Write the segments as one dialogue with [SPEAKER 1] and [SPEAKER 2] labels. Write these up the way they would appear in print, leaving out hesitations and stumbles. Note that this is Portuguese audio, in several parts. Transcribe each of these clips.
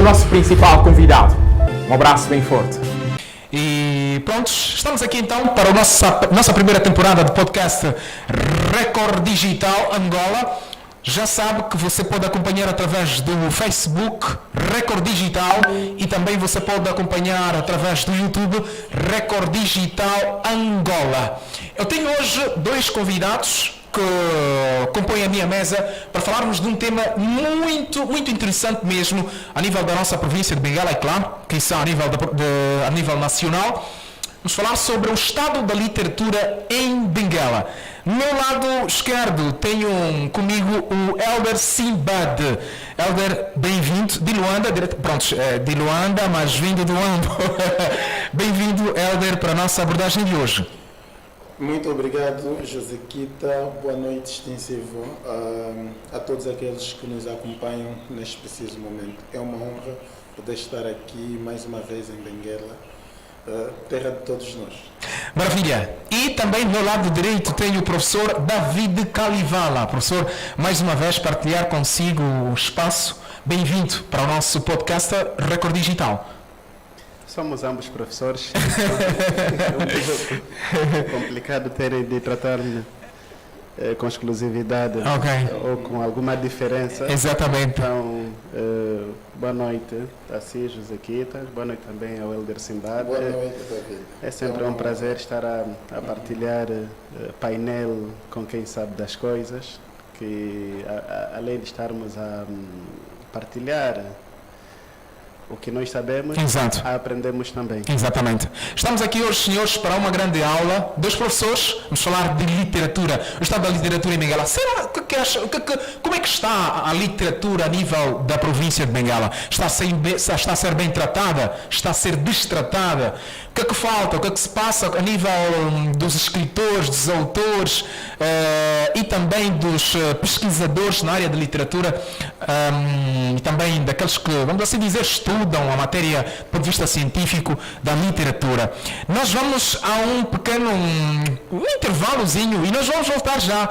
[SPEAKER 1] nosso principal convidado. Um abraço bem forte.
[SPEAKER 2] E pronto, estamos aqui então para a nossa primeira temporada de podcast Record Digital Angola. Já sabe que você pode acompanhar através do Facebook Record Digital e também você pode acompanhar através do YouTube Record Digital Angola. Eu tenho hoje dois convidados que compõem a minha mesa para falarmos de um tema muito interessante mesmo a nível da nossa província de Benguela e claro, que são a nível nacional. Vamos falar sobre o estado da literatura em Benguela. No meu lado esquerdo tenho comigo o Elder Simbad. Elder, bem-vindo de Luanda, de Luanda, mas vindo do Ambo. Bem-vindo, Elder, para a nossa abordagem de hoje.
[SPEAKER 3] Muito obrigado, Josequita. Boa noite, extensivo a todos aqueles que nos acompanham neste preciso momento. É uma honra poder estar aqui mais uma vez em Benguela, terra de todos nós.
[SPEAKER 2] Maravilha. E também do meu lado direito tenho o professor David Calivala. Professor, mais uma vez partilhar consigo o espaço. Bem-vindo para o nosso podcast Record Digital.
[SPEAKER 4] Somos ambos professores. É complicado ter de tratar-me com exclusividade ou com alguma diferença.
[SPEAKER 2] Exatamente.
[SPEAKER 4] Então, boa noite a si, Josequita. Boa noite também ao Elder Simbad.
[SPEAKER 3] Boa noite, David.
[SPEAKER 4] É sempre um prazer estar a partilhar painel com quem sabe das coisas, que além de estarmos a partilhar o que nós sabemos,
[SPEAKER 2] exato,
[SPEAKER 4] aprendemos também.
[SPEAKER 2] Exatamente. Estamos aqui hoje, senhores, para uma grande aula. Dois professores, vamos falar de literatura. O estado da literatura em Benguela. Como é que está a literatura a nível da província de Benguela? Está a ser bem tratada? Está a ser destratada? O que é que falta? O que é que se passa a nível dos escritores, dos autores e também dos pesquisadores na área de literatura e também daqueles que, vamos assim dizer, estudam a matéria do ponto de vista científico da literatura. Nós vamos a um pequeno intervalozinho e nós vamos voltar já.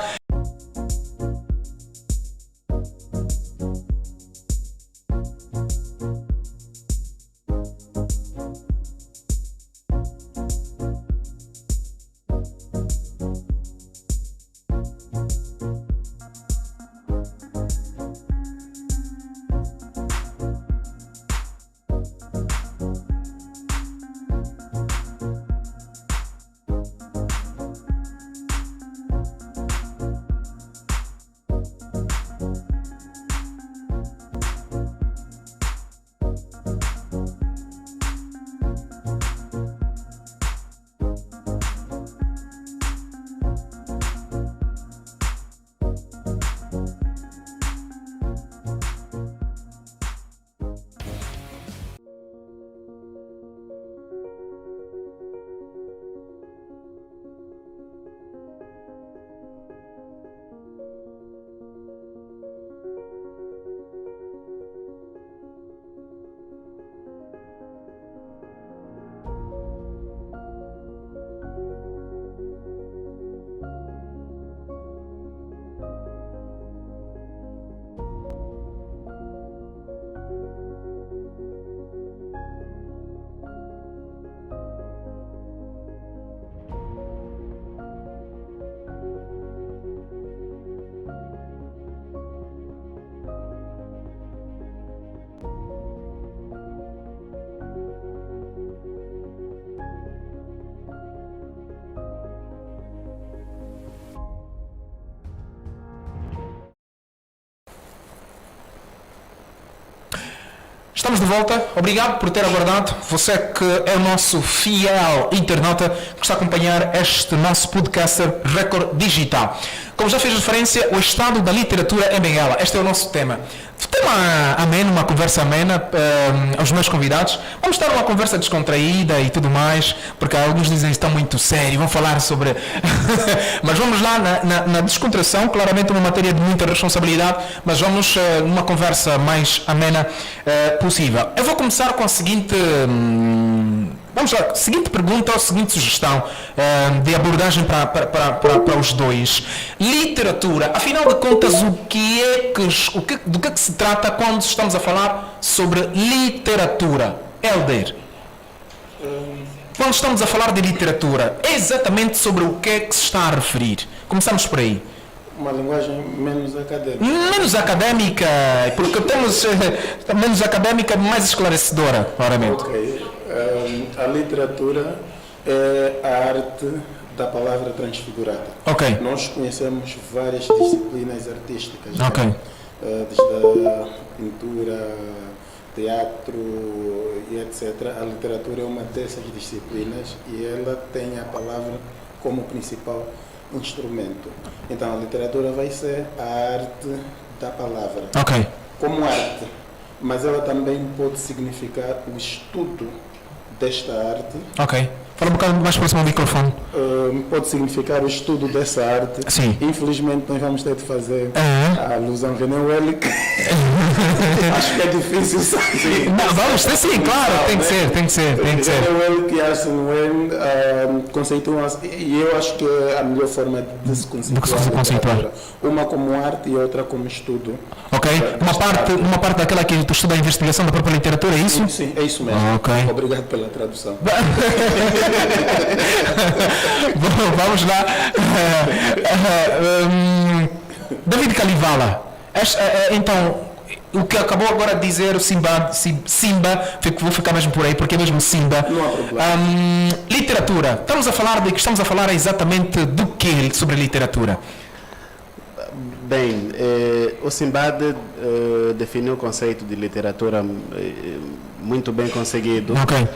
[SPEAKER 2] Estamos de volta. Obrigado por ter aguardado. Você que é o nosso fiel internauta que está a acompanhar este nosso podcaster Record Digital. Como já fiz referência, o estado da literatura em Benguela. Este é o nosso tema. Tema ameno, uma conversa amena aos meus convidados. Vamos ter uma conversa descontraída e tudo mais, porque alguns dizem que estão muito sério, vão falar sobre... mas vamos lá na descontração, claramente uma matéria de muita responsabilidade, mas vamos numa conversa mais amena possível. Eu vou começar com a seguinte Vamos lá, seguinte pergunta ou seguinte sugestão de abordagem para os dois. Literatura, afinal de contas, do que se trata quando estamos a falar sobre literatura? Helder, quando estamos a falar de literatura, é exatamente sobre o que é que se está a referir? Começamos por aí.
[SPEAKER 3] Uma linguagem menos académica.
[SPEAKER 2] Menos académica, porque temos menos académica, mais esclarecedora, claramente.
[SPEAKER 3] Ok. A literatura é a arte da palavra transfigurada.
[SPEAKER 2] Ok.
[SPEAKER 3] Nós conhecemos várias disciplinas artísticas,
[SPEAKER 2] Ok.
[SPEAKER 3] né? Desde a pintura, teatro e etc. A literatura é uma dessas disciplinas e ela tem a palavra como principal instrumento. Então a literatura vai ser a arte da palavra,
[SPEAKER 2] Ok.
[SPEAKER 3] como arte, mas ela também pode significar o estudo desta arte.
[SPEAKER 2] Ok. Fala um bocado mais próximo ao microfone.
[SPEAKER 3] Pode significar o estudo dessa arte.
[SPEAKER 2] Sim.
[SPEAKER 3] Infelizmente nós vamos ter de fazer
[SPEAKER 2] Uhum.
[SPEAKER 3] a alusão a René Wellick. Acho que é difícil saber.
[SPEAKER 2] Não, vamos, sim, claro, tem que ser.
[SPEAKER 3] René Wellick e Arsene Wenger conceituam, e eu acho que é a melhor forma de se conceituar. Uma como arte e outra como estudo.
[SPEAKER 2] Ok. Uma parte daquela que tu estuda a investigação da própria literatura, é isso?
[SPEAKER 3] Sim, é isso mesmo.
[SPEAKER 2] Ok.
[SPEAKER 3] Obrigado pela tradução.
[SPEAKER 2] Bom, vamos lá. David Kalivala. Então, o que acabou agora de dizer o Simba, vou ficar mesmo por aí, porque é mesmo Simba.
[SPEAKER 3] Não há problema.
[SPEAKER 2] Literatura. Estamos a falar exatamente do que sobre literatura?
[SPEAKER 4] Bem, o Simbad definiu o conceito de literatura muito bem conseguido.
[SPEAKER 2] Ok.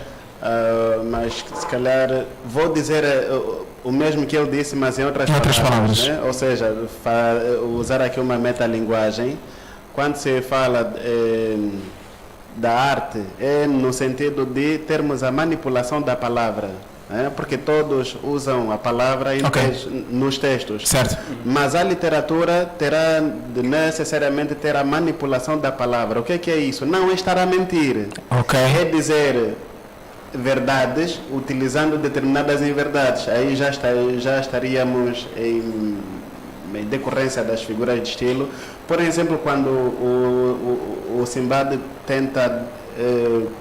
[SPEAKER 4] Mas se calhar vou dizer o mesmo que ele disse, mas em outras palavras. Né? Ou seja, usar aqui uma metalinguagem. Quando se fala da arte, é no sentido de termos a manipulação da palavra. Porque todos usam a palavra nos textos.
[SPEAKER 2] Certo.
[SPEAKER 4] Mas a literatura terá de necessariamente ter a manipulação da palavra. O que é isso? Não é estar a mentir.
[SPEAKER 2] Ok.
[SPEAKER 4] É dizer verdades utilizando determinadas inverdades. Aí já estaríamos em decorrência das figuras de estilo. Por exemplo, quando o Simbad tenta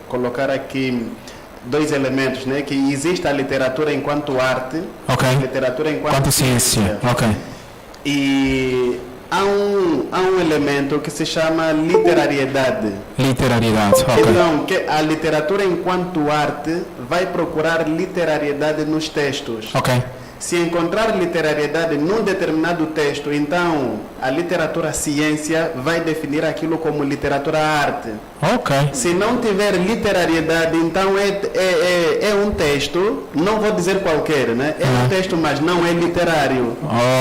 [SPEAKER 4] colocar aqui dois elementos, né? Que existe a literatura enquanto arte,
[SPEAKER 2] okay.
[SPEAKER 4] A literatura enquanto
[SPEAKER 2] ciência. Okay.
[SPEAKER 4] E há um elemento que se chama literariedade.
[SPEAKER 2] Literariedade, ok.
[SPEAKER 4] Então, que a literatura enquanto arte vai procurar literariedade nos textos.
[SPEAKER 2] Ok.
[SPEAKER 4] Se encontrar literariedade num determinado texto, então a literatura ciência vai definir aquilo como literatura arte.
[SPEAKER 2] Ok.
[SPEAKER 4] Se não tiver literariedade, então é um texto, não vou dizer qualquer, né? É um texto, mas não é literário.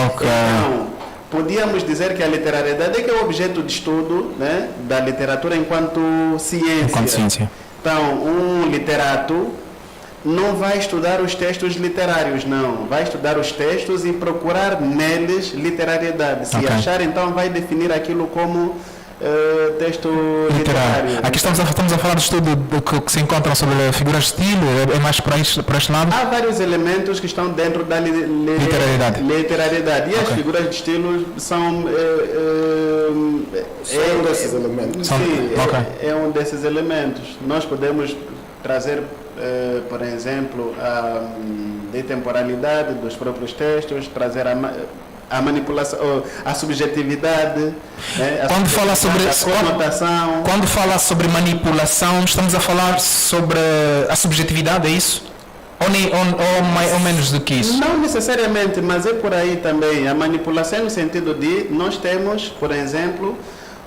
[SPEAKER 2] Ok.
[SPEAKER 4] Então, podíamos dizer que a literariedade é que é o objeto de estudo, né, da literatura enquanto ciência.
[SPEAKER 2] Enquanto ciência.
[SPEAKER 4] Então, um literato não vai estudar os textos literários, não. Vai estudar os textos e procurar neles literariedade. Se achar, então vai definir aquilo como texto literário.
[SPEAKER 2] Aqui estamos a falar do estudo que se encontram sobre figuras de estilo, é mais para este lado?
[SPEAKER 4] Há vários elementos que estão dentro da literariedade. E as figuras de estilo são
[SPEAKER 3] um desses elementos.
[SPEAKER 4] Sim, é um desses elementos. Nós podemos trazer, por exemplo, a temporalidade dos próprios textos, trazer a manipulação, a subjetividade, né?
[SPEAKER 2] Quando fala sobre manipulação, estamos a falar sobre a subjetividade, é isso? Ou menos do que isso?
[SPEAKER 4] Não necessariamente, mas é por aí também. A manipulação no sentido de nós temos, por exemplo,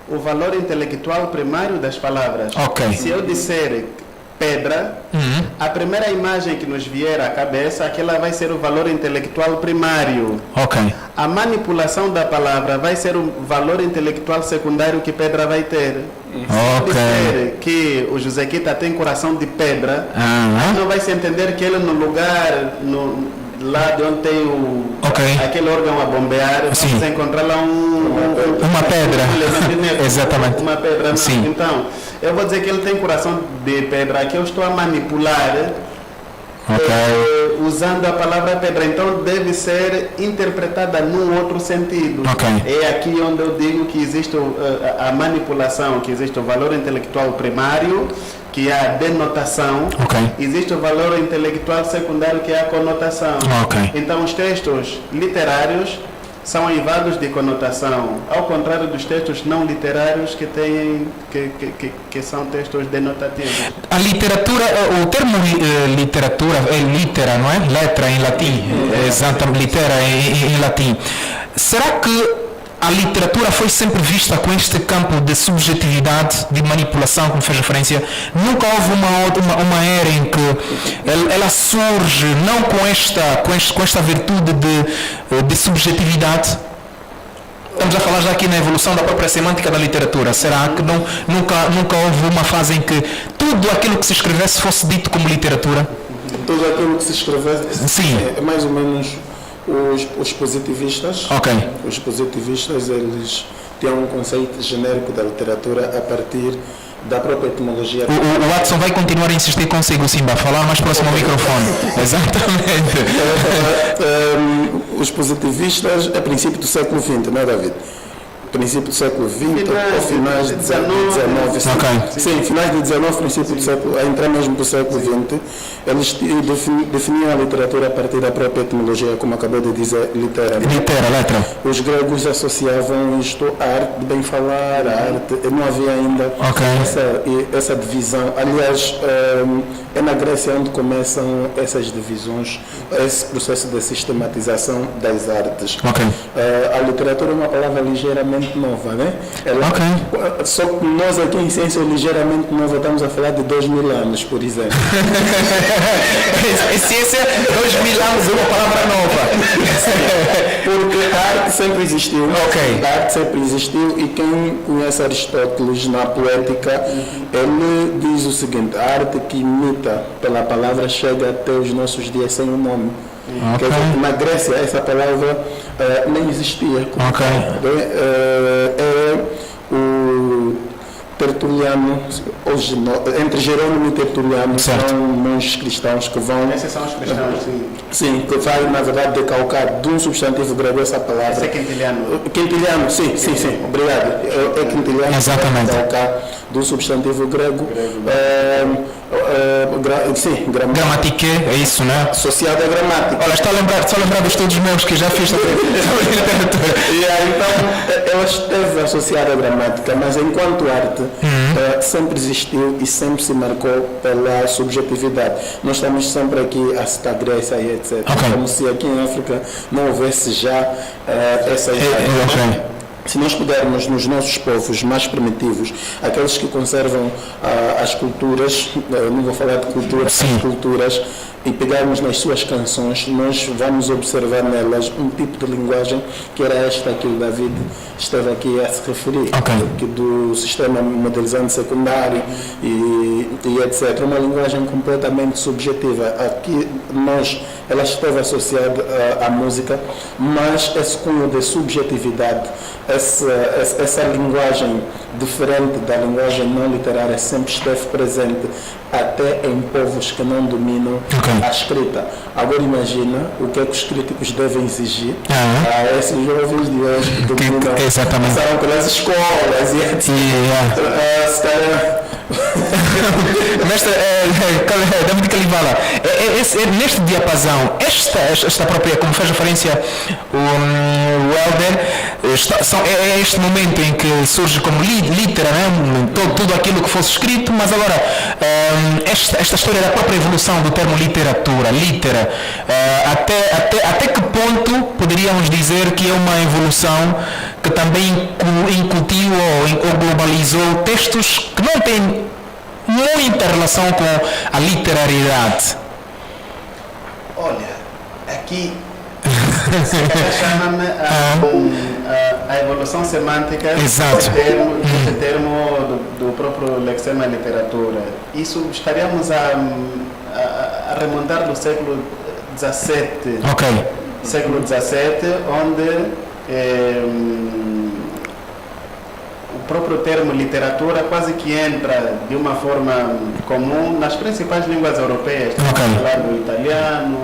[SPEAKER 4] o valor intelectual primário das palavras.
[SPEAKER 2] Okay.
[SPEAKER 4] Se eu disser pedra, a primeira imagem que nos vier à cabeça, aquela vai ser o valor intelectual primário.
[SPEAKER 2] Okay.
[SPEAKER 4] A manipulação da palavra vai ser o valor intelectual secundário que pedra vai ter. Se dizer que o José Quita tem coração de pedra, não vai se entender que ele no lugar, lá de onde tem aquele órgão a bombear, vamos encontrar lá
[SPEAKER 2] uma pedra. Exatamente.
[SPEAKER 4] Uma pedra.
[SPEAKER 2] Sim.
[SPEAKER 4] Então, eu vou dizer que ele tem coração de pedra, que eu estou a manipular usando a palavra pedra. Então deve ser interpretada num outro sentido. É aqui onde eu digo que existe a manipulação, que existe o valor intelectual primário, que é a denotação, existe o valor intelectual secundário, que é a conotação. Então os textos literários são aivados de conotação, ao contrário dos textos não literários que são textos denotativos.
[SPEAKER 2] A literatura, o termo literatura é litera, não é? Letra em latim, exatamente, litera em latim. Será que a literatura foi sempre vista com este campo de subjetividade, de manipulação, como fez referência? Nunca houve uma era em que ela surge não com esta virtude de subjetividade? Estamos a falar já aqui na evolução da própria semântica da literatura. Será que nunca houve uma fase em que tudo aquilo que se escrevesse fosse dito como literatura?
[SPEAKER 3] Tudo aquilo que se escrevesse?
[SPEAKER 2] Sim.
[SPEAKER 3] É mais ou menos os positivistas. Os positivistas, eles têm um conceito genérico da literatura a partir da própria etimologia.
[SPEAKER 2] O Watson vai continuar a insistir consigo, Simba, falar mais próximo ao microfone. Exatamente.
[SPEAKER 3] Os positivistas, a princípio do século XX, não é, David? Princípio do século XX ou finais de 19. Sim, finais de 19, princípio do século, a entrar mesmo do século XX, eles definiam a literatura a partir da própria etimologia, como acabou de dizer, litera.
[SPEAKER 2] Letra.
[SPEAKER 3] Os gregos associavam isto à arte de bem falar, à arte, não havia ainda essa divisão. Aliás, é na Grécia onde começam essas divisões, esse processo de sistematização das artes. A literatura é uma palavra ligeiramente nova, né? Só que nós aqui em ciência ligeiramente nova estamos a falar de 2000 anos, por exemplo.
[SPEAKER 2] Em ciência, 2000 anos é uma palavra nova.
[SPEAKER 3] Porque a arte sempre existiu. A arte sempre existiu, e quem conhece Aristóteles na poética, ele diz o seguinte: a arte que imita pela palavra chega até os nossos dias sem um nome. Quer dizer, na Grécia essa palavra nem existia. O Tertuliano, entre Jerônimo e Tertuliano, são monges cristãos que vão...
[SPEAKER 4] Esses são os cristãos, sim.
[SPEAKER 3] Sim, que vai, na verdade, decalcar de um substantivo grego essa palavra.
[SPEAKER 4] Esse é Quintiliano.
[SPEAKER 3] Quintiliano, sim, obrigado. É Quintiliano.
[SPEAKER 2] Exatamente.
[SPEAKER 3] Decalcar de um substantivo grego.
[SPEAKER 2] Gramática, é isso, né?
[SPEAKER 3] Associado à gramática.
[SPEAKER 2] Olha, estou a lembrar dos estudos meus que já fiz sobre literatura.
[SPEAKER 3] Então, ela esteve associada à gramática, mas enquanto arte, sempre existiu e sempre se marcou pela subjetividade. Nós estamos sempre aqui a citar Grécia e etc. Como se aqui em África não houvesse já essas áreas. Se nós pudermos, nos nossos povos mais primitivos, aqueles que conservam as culturas, não vou falar de culturas, as culturas, e pegarmos nas suas canções, nós vamos observar nelas um tipo de linguagem que era esta que o David esteve aqui a se referir, que do sistema modelizante secundário e etc. Uma linguagem completamente subjetiva. Aqui ela esteve associada à música, mas esse cunho de subjetividade, essa linguagem diferente da linguagem não literária sempre esteve presente até em povos que não dominam a escrita. Agora imagina o que é que os críticos devem exigir a esses jovens de hoje que dominam, passaram pelas escolas e etc.
[SPEAKER 2] Mestre David Kalivala, neste diapasão, esta própria, como faz referência o Helder, é este momento em que surge como litera, né? Tudo aquilo que fosse escrito, mas agora esta história da própria evolução do termo literatura, litera, até que ponto poderíamos dizer que é uma evolução que também incutiu ou globalizou textos que não têm muita relação com a literariedade?
[SPEAKER 4] Olha, aqui chama-me a evolução semântica.
[SPEAKER 2] Exato.
[SPEAKER 4] Esse termo do próprio lexema literatura. Isso estaríamos a remontar do século XVII. Século XVII, onde o próprio termo literatura quase que entra de uma forma comum nas principais línguas europeias. Estamos a falar do italiano,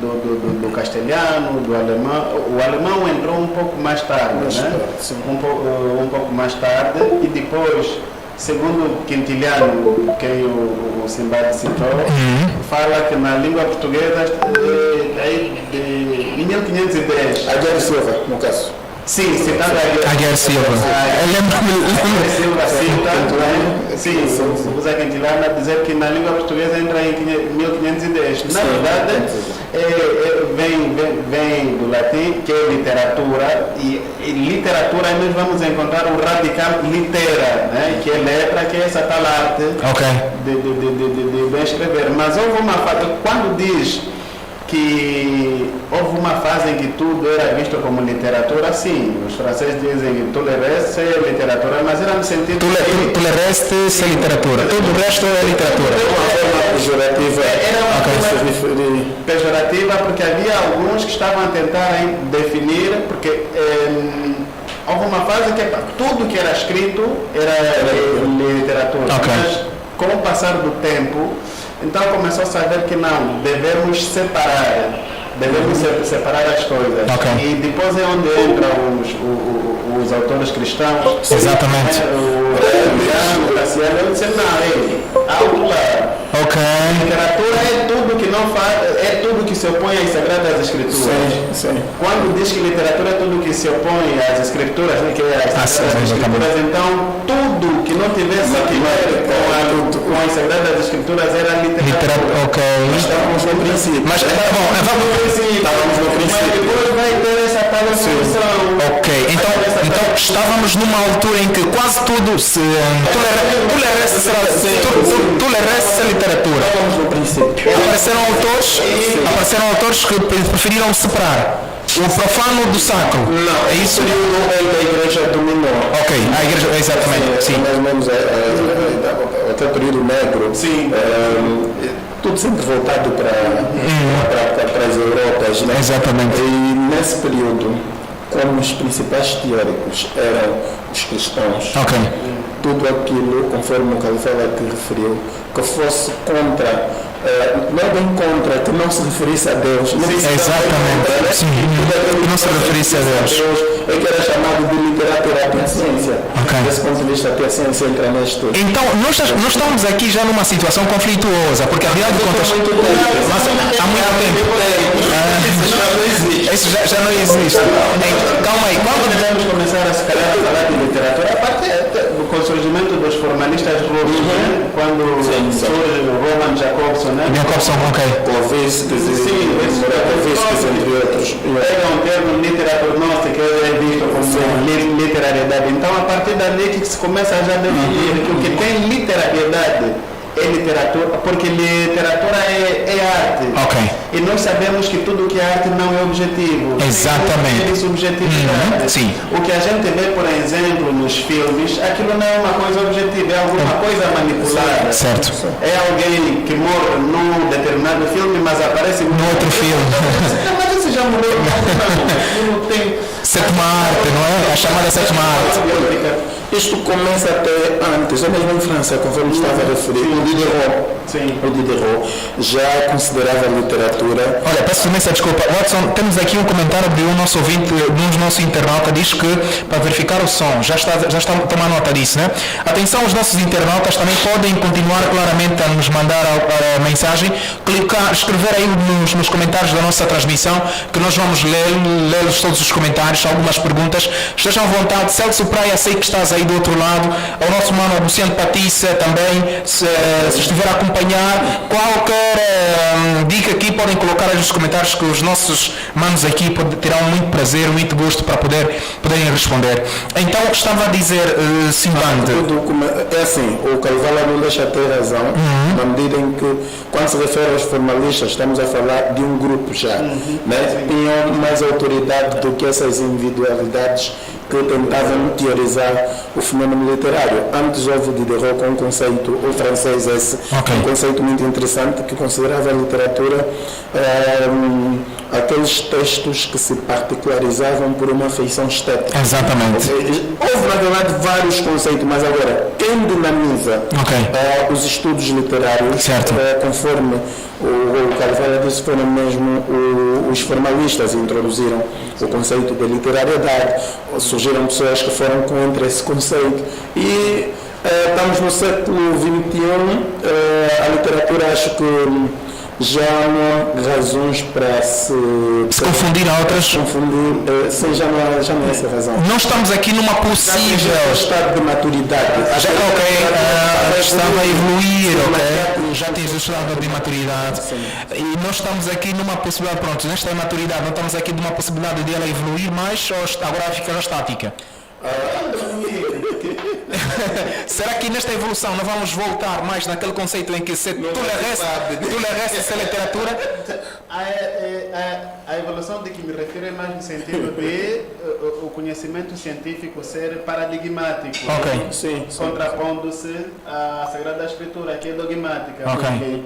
[SPEAKER 4] do castelhano, do alemão. O alemão entrou um pouco mais tarde, né? Um pouco mais tarde, e depois, segundo Quintiliano, que o Simbad citou, fala que na língua portuguesa de 1510.
[SPEAKER 3] Aguiar Silva, no caso.
[SPEAKER 4] Sim, citando
[SPEAKER 2] Aguiar Silva.
[SPEAKER 4] Aguiar Silva cita, sim, o Zé Quintiliano a dizer que na língua portuguesa entra em 1510. Na verdade, vem do latim, que é literatura, e literatura aí nós vamos encontrar o radical litera, né? Que é letra, que é essa tal arte de bem escrever. Mas houve uma fase, quando diz que houve uma fase em que tudo era visto como literatura, sim, os franceses dizem que tout le reste é literatura, mas era no sentido
[SPEAKER 2] Tout le reste é literatura, todo o resto é literatura.
[SPEAKER 3] Pejorativa.
[SPEAKER 4] Era uma forma pejorativa, porque havia alguns que estavam a tentar definir, porque houve uma fase que tudo que era escrito era literatura, mas com o passar do tempo, então começou a saber que não, devemos separar as coisas. E depois é onde entram os autores cristãos.
[SPEAKER 2] Exatamente.
[SPEAKER 4] O Cassiano, ele disse, não, há outro lado. Literatura é tudo que não faz, é tudo que se opõe às Sagradas Escrituras.
[SPEAKER 3] Sim.
[SPEAKER 4] Quando diz que literatura é tudo que se opõe às Escrituras, né, que é as Sagradas Escrituras, então tudo que não tivesse a ver com as Sagradas Escrituras era literatura.
[SPEAKER 3] Estávamos no princípio.
[SPEAKER 2] Mas
[SPEAKER 4] depois vai ter essa tal solução.
[SPEAKER 2] Então estávamos numa altura em que quase tudo se tout le reste é literatura.
[SPEAKER 3] Estávamos no princípio.
[SPEAKER 2] Apareceram autores que preferiram separar o profano do sacro.
[SPEAKER 3] Não,
[SPEAKER 2] é isso?
[SPEAKER 3] O período da igreja dominou.
[SPEAKER 2] A igreja, exatamente, sim.
[SPEAKER 3] Mais ou menos até o período negro.
[SPEAKER 4] Sim.
[SPEAKER 3] Tudo sempre voltado para as Europas, né?
[SPEAKER 2] Exatamente.
[SPEAKER 3] E nesse período, como os principais teóricos eram os cristãos, tudo aquilo, conforme o Califala te referiu, que fosse contra, não é bem contra, que não se referisse a Deus.
[SPEAKER 2] Exatamente. Sim. Que não se referisse a Deus.
[SPEAKER 3] É que era chamado de literatura a ciência. Desse ponto de vista, a ciência entra neste.
[SPEAKER 2] Então, nós estamos aqui já numa situação conflituosa, porque afinal de contas, há muito tempo. Isso já não existe. Calma aí, quando
[SPEAKER 4] devemos começar a falar de literatura, a parte do surgimento dos formalistas russos, né? Quando surge o Roman Jacobson, né?
[SPEAKER 3] Kovinsky, entre outros.
[SPEAKER 4] Pega um termo literaturnostic, que é visto como literariedade. Então, a partir dali que se começa a já definir que o que tem literariedade é literatura, porque literatura é arte. E nós sabemos que tudo que é arte não é objetivo.
[SPEAKER 2] Exatamente.
[SPEAKER 4] Tem subjetividade.
[SPEAKER 2] Sim.
[SPEAKER 4] O que a gente vê, por exemplo, nos filmes, aquilo não é uma coisa objetiva, é alguma coisa manipulada.
[SPEAKER 2] Certo.
[SPEAKER 4] É alguém que morre num determinado filme, mas aparece
[SPEAKER 2] no outro filme.
[SPEAKER 4] Mas esse já morreu. Não tem.
[SPEAKER 2] Sétima arte, não é? A chamada sétima arte.
[SPEAKER 3] Isto começa até antes, ou mesmo em França, conforme estava a referir, o Diderot já considerava a literatura.
[SPEAKER 2] Olha, peço imensa desculpa, Watson, temos aqui um comentário de um nosso ouvinte, de um dos nossos internautas, diz que para verificar o som, já está a tomar nota disso, né? Atenção, os nossos internautas também podem continuar claramente a nos mandar a mensagem, escrever aí nos comentários da nossa transmissão, que nós vamos ler todos os comentários, algumas perguntas. Estejam à vontade. Celso Praia, sei que estás aí do outro lado, ao nosso mano Luciano Patissa também, se estiver a acompanhar, qualquer dica aqui podem colocar aí nos comentários, que os nossos manos aqui terão muito prazer, muito gosto para poderem responder. Então, estava a dizer, Simband.
[SPEAKER 3] É assim, o Calvala não deixa ter razão, na medida em que, quando se refere aos formalistas, estamos a falar de um grupo já, né? Tinham mais autoridade do que essas individualidades que tentavam teorizar o fenômeno literário. Antes houve Diderot com um conceito, o francês esse, um conceito muito interessante, que considerava a literatura aqueles textos que se particularizavam por uma feição estética.
[SPEAKER 2] Exatamente.
[SPEAKER 3] Houve, na verdade, vários conceitos, mas agora, quem dinamiza os estudos literários, conforme o Carvalho disse, foram mesmo os formalistas introduziram o conceito de literariedade, surgiram pessoas que foram contra esse conceito e estamos no século XXI, a literatura acho que já não há razões para se
[SPEAKER 2] confundir a outras.
[SPEAKER 3] Sim, já não é essa razão.
[SPEAKER 2] Nós estamos aqui numa possível
[SPEAKER 3] estado de maturidade.
[SPEAKER 2] Estava a evoluir, já tens o estado de maturidade. E nós estamos aqui numa possibilidade, pronto, nesta maturidade, não estamos aqui numa possibilidade de ela evoluir mais ou agora fica estática? Será que nesta evolução não vamos voltar mais naquele conceito em que se tudo é resto ser literatura?
[SPEAKER 4] A evolução de que me refiro é mais no sentido de o conhecimento científico ser paradigmático,
[SPEAKER 3] sim.
[SPEAKER 4] Contrapondo-se à Sagrada Escritura, que é dogmática. Porque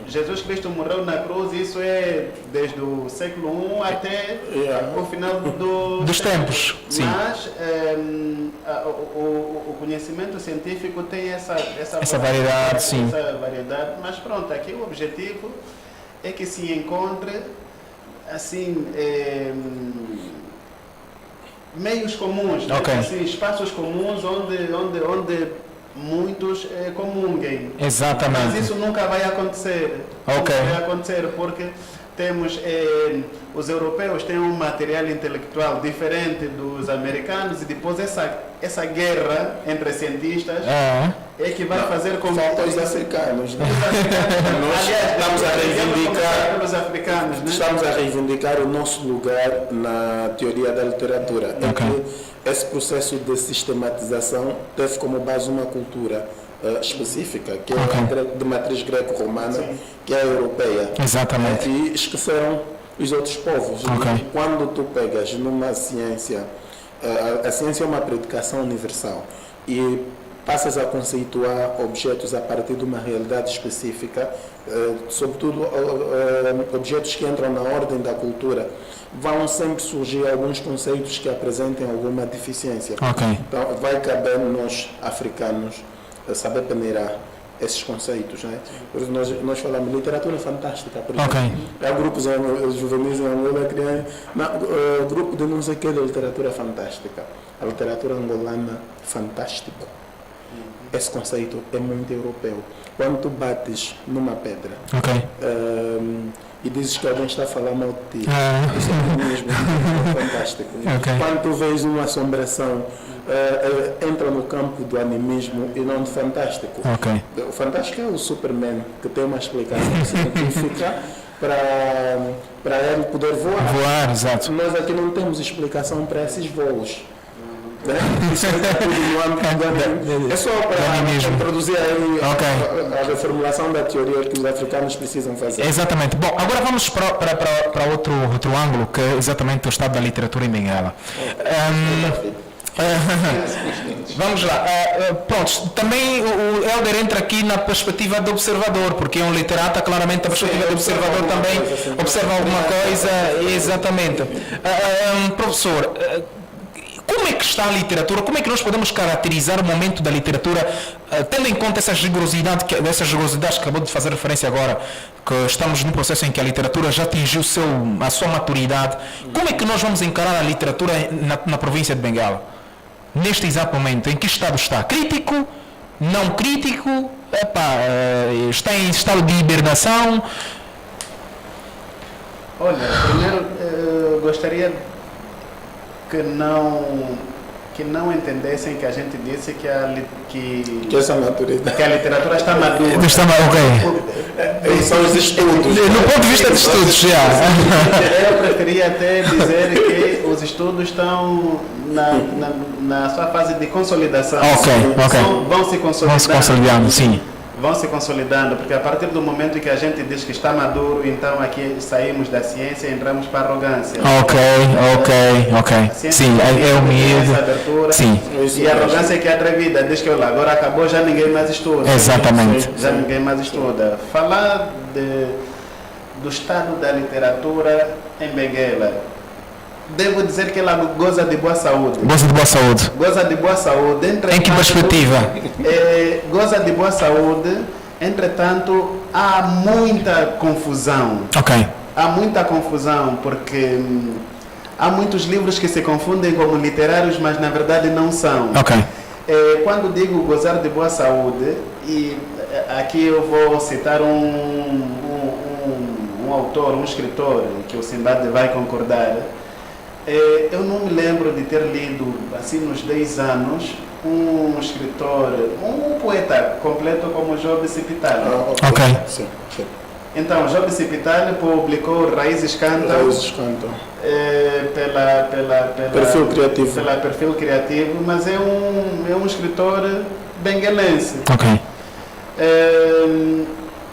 [SPEAKER 4] Jesus Cristo morreu na cruz, isso é desde o século I até o final dos
[SPEAKER 2] tempos. Sim.
[SPEAKER 4] Mas o conhecimento científico tem essa
[SPEAKER 2] variedade, sim.
[SPEAKER 4] Essa variedade, mas pronto, aqui o objetivo é que se encontre assim meios comuns, assim, espaços comuns onde muitos comunguem.
[SPEAKER 2] Exatamente.
[SPEAKER 4] Mas isso nunca vai acontecer. Nunca vai acontecer porque temos os europeus têm um material intelectual diferente dos americanos e depois essa guerra entre cientistas é que vai fazer com
[SPEAKER 3] falta os africanos, né? Estamos a reivindicar o nosso lugar na teoria da literatura. Esse processo de sistematização teve como base uma cultura específica, que é de matriz greco-romana, que é a europeia.
[SPEAKER 2] Exatamente.
[SPEAKER 3] E esqueceram os outros povos. E quando tu pegas numa ciência, a ciência é uma predicação universal e passas a conceituar objetos a partir de uma realidade específica, sobretudo objetos que entram na ordem da cultura, vão sempre surgir alguns conceitos que apresentem alguma deficiência. Então vai caber nós, africanos, saber peneirar esses conceitos, né? Por isso nós falamos literatura fantástica, por exemplo. Há grupos juvenis em Angola que criam grupo de não sei o que de literatura fantástica. A literatura angolana fantástica. Esse conceito é muito europeu. Quando tu bates numa pedra e dizes que alguém está a falar mal de ti, isso é mesmo fantástico. Quando tu vês uma assombração, entra no campo do animismo e não do fantástico. O fantástico é o Superman, que tem uma explicação científica para ele poder voar.
[SPEAKER 2] Exato.
[SPEAKER 3] Nós aqui não temos explicação para esses voos. Isso é tudo no âmbito é só para introduzir aí a reformulação da teoria que os africanos precisam fazer.
[SPEAKER 2] Exatamente. Bom, agora vamos para outro ângulo, que é exatamente o estado da literatura em Benguela. Vamos lá. Pronto, também o Helder entra aqui na perspectiva do observador, porque é um literato, claramente a perspectiva do observador também observa alguma coisa. Exatamente. Professor, como é que está a literatura? Como é que nós podemos caracterizar o momento da literatura, tendo em conta essas rigorosidades que acabou de fazer referência agora, que estamos num processo em que a literatura já atingiu a sua maturidade? Como é que nós vamos encarar a literatura na província de Benguela? Neste exato momento, em que estado está? Crítico? Não crítico? Está em estado de hibernação?
[SPEAKER 4] Olha, primeiro gostaria que não entendem que a gente disse que a literatura está madura.
[SPEAKER 3] São os estudos.
[SPEAKER 2] No ponto de vista de estudos, já.
[SPEAKER 4] Eu preferia até dizer que os estudos estão na sua fase de consolidação.
[SPEAKER 2] Ok.
[SPEAKER 4] Vão se consolidando.
[SPEAKER 2] Vão se consolidando, sim.
[SPEAKER 4] vão se consolidando, porque a partir do momento que a gente diz que está maduro, então aqui saímos da ciência e entramos para a arrogância.
[SPEAKER 2] Ok.
[SPEAKER 4] A ciência
[SPEAKER 2] Sim, é o medo.
[SPEAKER 4] essa abertura,
[SPEAKER 2] Sim,
[SPEAKER 4] e a arrogância é que é atrevida, diz que olha, agora acabou, já ninguém mais estuda.
[SPEAKER 2] exatamente.
[SPEAKER 4] Já ninguém mais estuda. Falar do estado da literatura em Benguela, devo dizer que ela goza de boa saúde.
[SPEAKER 2] Gosto de boa saúde.
[SPEAKER 4] Goza de boa saúde.
[SPEAKER 2] Em que
[SPEAKER 4] Entretanto,
[SPEAKER 2] perspectiva?
[SPEAKER 4] goza de boa saúde, entretanto, há muita confusão.
[SPEAKER 2] Ok.
[SPEAKER 4] Há muita confusão, porque há muitos livros que se confundem como literários, mas na verdade não são.
[SPEAKER 2] Ok.
[SPEAKER 4] Quando digo gozar de boa saúde, e aqui eu vou citar um autor, um escritor, que o Simbad vai concordar. Eu não me lembro de ter lido, assim, nos 10 anos, um escritor, um poeta completo como Job Cipitali.
[SPEAKER 2] Ok.
[SPEAKER 3] Sim.
[SPEAKER 4] Então, Job Cipitali publicou Raízes Cantam
[SPEAKER 3] Raízes Cantam.
[SPEAKER 4] pela
[SPEAKER 3] Perfil Criativo.
[SPEAKER 4] Pela Perfil Criativo, mas é um escritor benguelense.
[SPEAKER 2] Ok.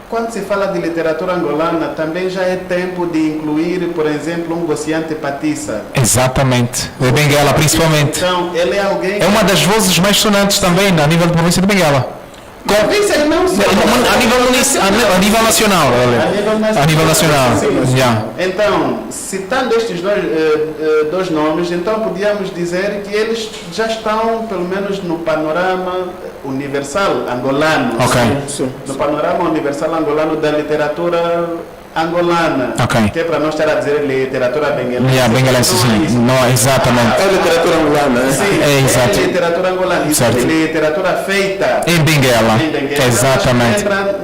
[SPEAKER 4] Quando se fala de literatura angolana, também já é tempo de incluir, por exemplo, um Gociante Patissa.
[SPEAKER 2] Exatamente. De Benguela, principalmente.
[SPEAKER 4] Então, ele é alguém...
[SPEAKER 2] É uma das vozes mais sonantes também a nível de província de Benguela.
[SPEAKER 4] Talvez não só.
[SPEAKER 2] A nível nacional. A nível nacional. Yeah.
[SPEAKER 4] Então, citando estes dois nomes, então podíamos dizer que eles já estão, pelo menos no panorama universal angolano.
[SPEAKER 2] Ok.
[SPEAKER 3] Sim.
[SPEAKER 4] No panorama universal angolano da literatura angolana.
[SPEAKER 2] Ok.
[SPEAKER 4] Que é para não estar a dizer literatura benguelense.
[SPEAKER 2] Yeah, benguelense,
[SPEAKER 4] Não é
[SPEAKER 2] sim.
[SPEAKER 4] isso.
[SPEAKER 2] Não, exatamente.
[SPEAKER 3] É literatura angolana, né?
[SPEAKER 4] Sim,
[SPEAKER 2] É, exato.
[SPEAKER 4] é literatura angolana. Isso é
[SPEAKER 2] Certo.
[SPEAKER 4] literatura feita
[SPEAKER 2] Em Benguela.
[SPEAKER 4] em Benguela,
[SPEAKER 2] Exatamente.
[SPEAKER 4] entra